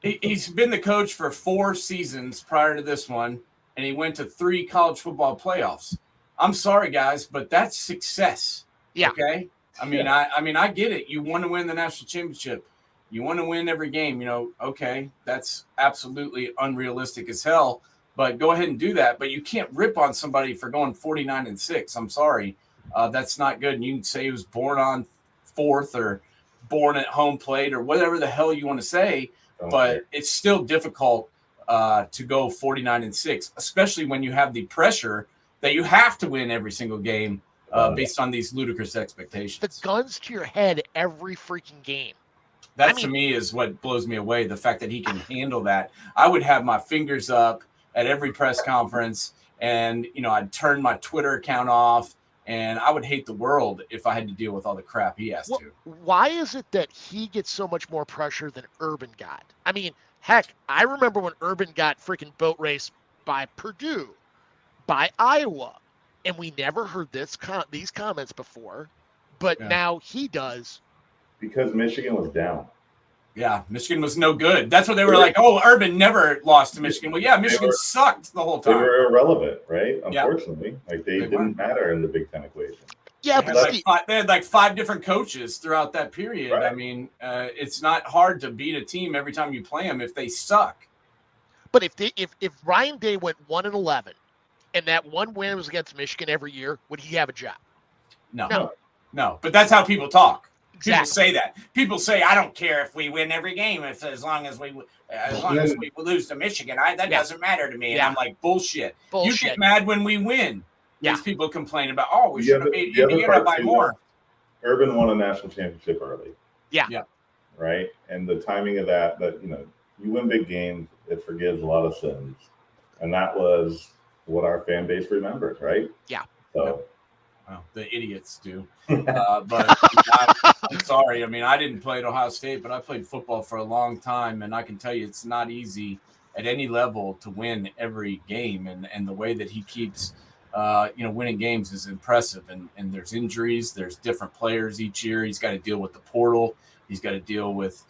He's been the coach for 4 seasons prior to this one, and he went to 3 college football playoffs. I'm sorry, guys, but that's success. Yeah. Okay. I mean, I get it. You want to win the national championship. You want to win every game. Okay, that's absolutely unrealistic as hell. But go ahead and do that. But you can't rip on somebody for going 49-6. I'm sorry. That's not good. And you can say he was born on 4th or born at home plate or whatever the hell you want to say. Okay. But it's still difficult to go 49-6, especially when you have the pressure that you have to win every single game based on these ludicrous expectations. The guns to your head every freaking game. That to me is what blows me away. The fact that he can handle that. I would have my fingers up at every press conference, and I'd turn my Twitter account off, and I would hate the world if I had to deal with all the crap he has to. Why is it that he gets so much more pressure than Urban got? I mean, heck, I remember when Urban got freaking boat raced by Purdue, by Iowa, and we never heard these comments before, but now he does. Because Michigan was down. Yeah, Michigan was no good. That's what they were like, oh, Urban never lost to Michigan. Well, yeah, Michigan sucked the whole time. They were irrelevant, right? Unfortunately. Like they didn't matter in the Big Ten equation. Yeah, but they had like 5 different coaches throughout that period. Right. I mean, it's not hard to beat a team every time you play them if they suck. But if Ryan Day went 1-11 and that one win was against Michigan every year, would he have a job? No. But that's how people talk. Exactly. People say that. People say, "I don't care if we win every game, as long as we lose to Michigan. That doesn't matter to me." And I'm like, bullshit. You get mad when we win. These people complain about, oh, we The should other- have made the other Indiana part by too, more. Urban won a national championship early. Yeah. Right. And the timing of that, you win big games, it forgives a lot of sins. And that was what our fan base remembers, right? Yeah. So Well, the idiots do. But I'm sorry. I mean, I didn't play at Ohio State, but I played football for a long time. And I can tell you it's not easy at any level to win every game. And the way that he keeps, winning games is impressive. And there's injuries. There's different players each year. He's got to deal with the portal. He's got to deal with,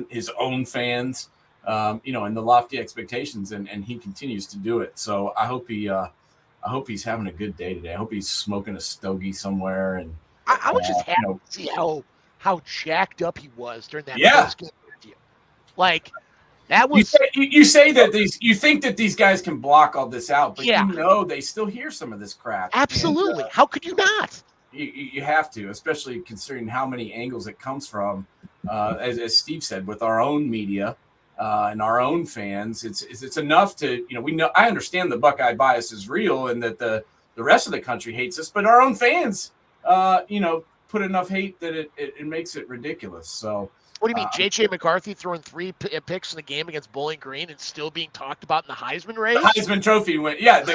his own fans, and the lofty expectations. And he continues to do it. So I hope he's having a good day today. I hope he's smoking a stogie somewhere. And I was just happy to see how jacked up he was during that post-game interview. Like, that was you say that you think that these guys can block all this out, but they still hear some of this crap. Absolutely. And, how could you not? You have to, especially considering how many angles it comes from. As Steve said, with our own media and our own fans, it's enough to we know. I understand the Buckeye bias is real and that the rest of the country hates us, but our own fans, put enough hate that it makes it ridiculous. So. What do you mean, J.J. McCarthy throwing 3 picks in the game against Bowling Green and still being talked about in the Heisman race? The Heisman Trophy win. Yeah, the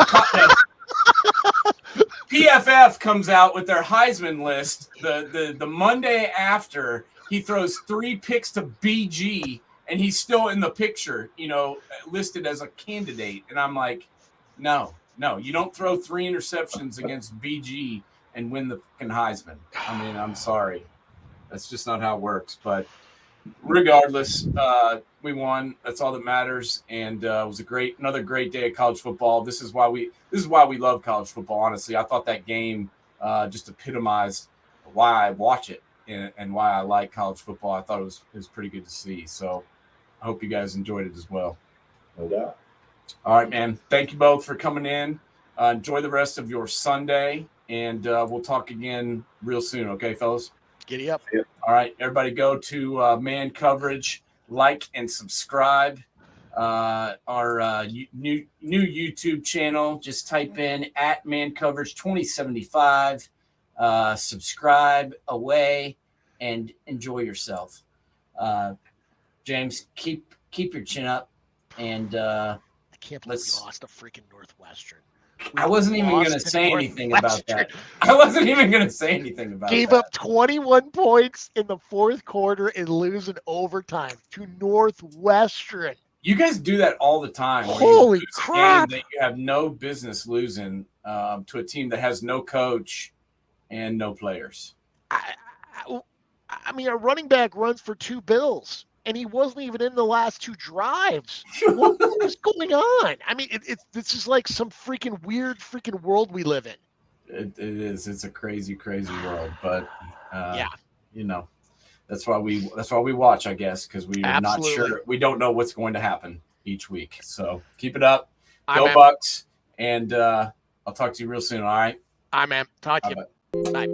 PFF comes out with their Heisman list the Monday after he throws 3 picks to BG, and he's still in the picture, listed as a candidate. And I'm like, no, you don't throw 3 interceptions against BG and win the fucking Heisman. I mean, I'm sorry. That's just not how it works. But regardless, we won. That's all that matters. And it was another great day of college football. This is why we love college football. Honestly, I thought that game just epitomized why I watch it and why I like college football. I thought it was pretty good to see. So I hope you guys enjoyed it as well. No doubt. All right, man. Thank you both for coming in. Enjoy the rest of your Sunday, and we'll talk again real soon. Okay, fellas? Giddy up. All right, everybody go to Man Coverage, like and subscribe. Our new YouTube channel, just type in @ManCoverage2075. Subscribe away and enjoy yourself. James, keep your chin up. And I can't believe we lost to freaking Northwestern. I wasn't even going to say anything about that. I wasn't even going to say anything about that. Gave up 21 points in the fourth quarter and lose in overtime to Northwestern. You guys do that all the time. Holy crap. That you have no business losing to a team that has no coach and no players. I mean, a running back runs for 2 bills. And he wasn't even in the last 2 drives. What is going on? I mean, this is like some freaking weird freaking world we live in. It is. It's a crazy, crazy world. But yeah, that's why we watch, I guess, because we are not sure. We don't know what's going to happen each week. So keep it up. Go Bucks, and I'll talk to you real soon. All right. All right, man. Talk to you. Bye.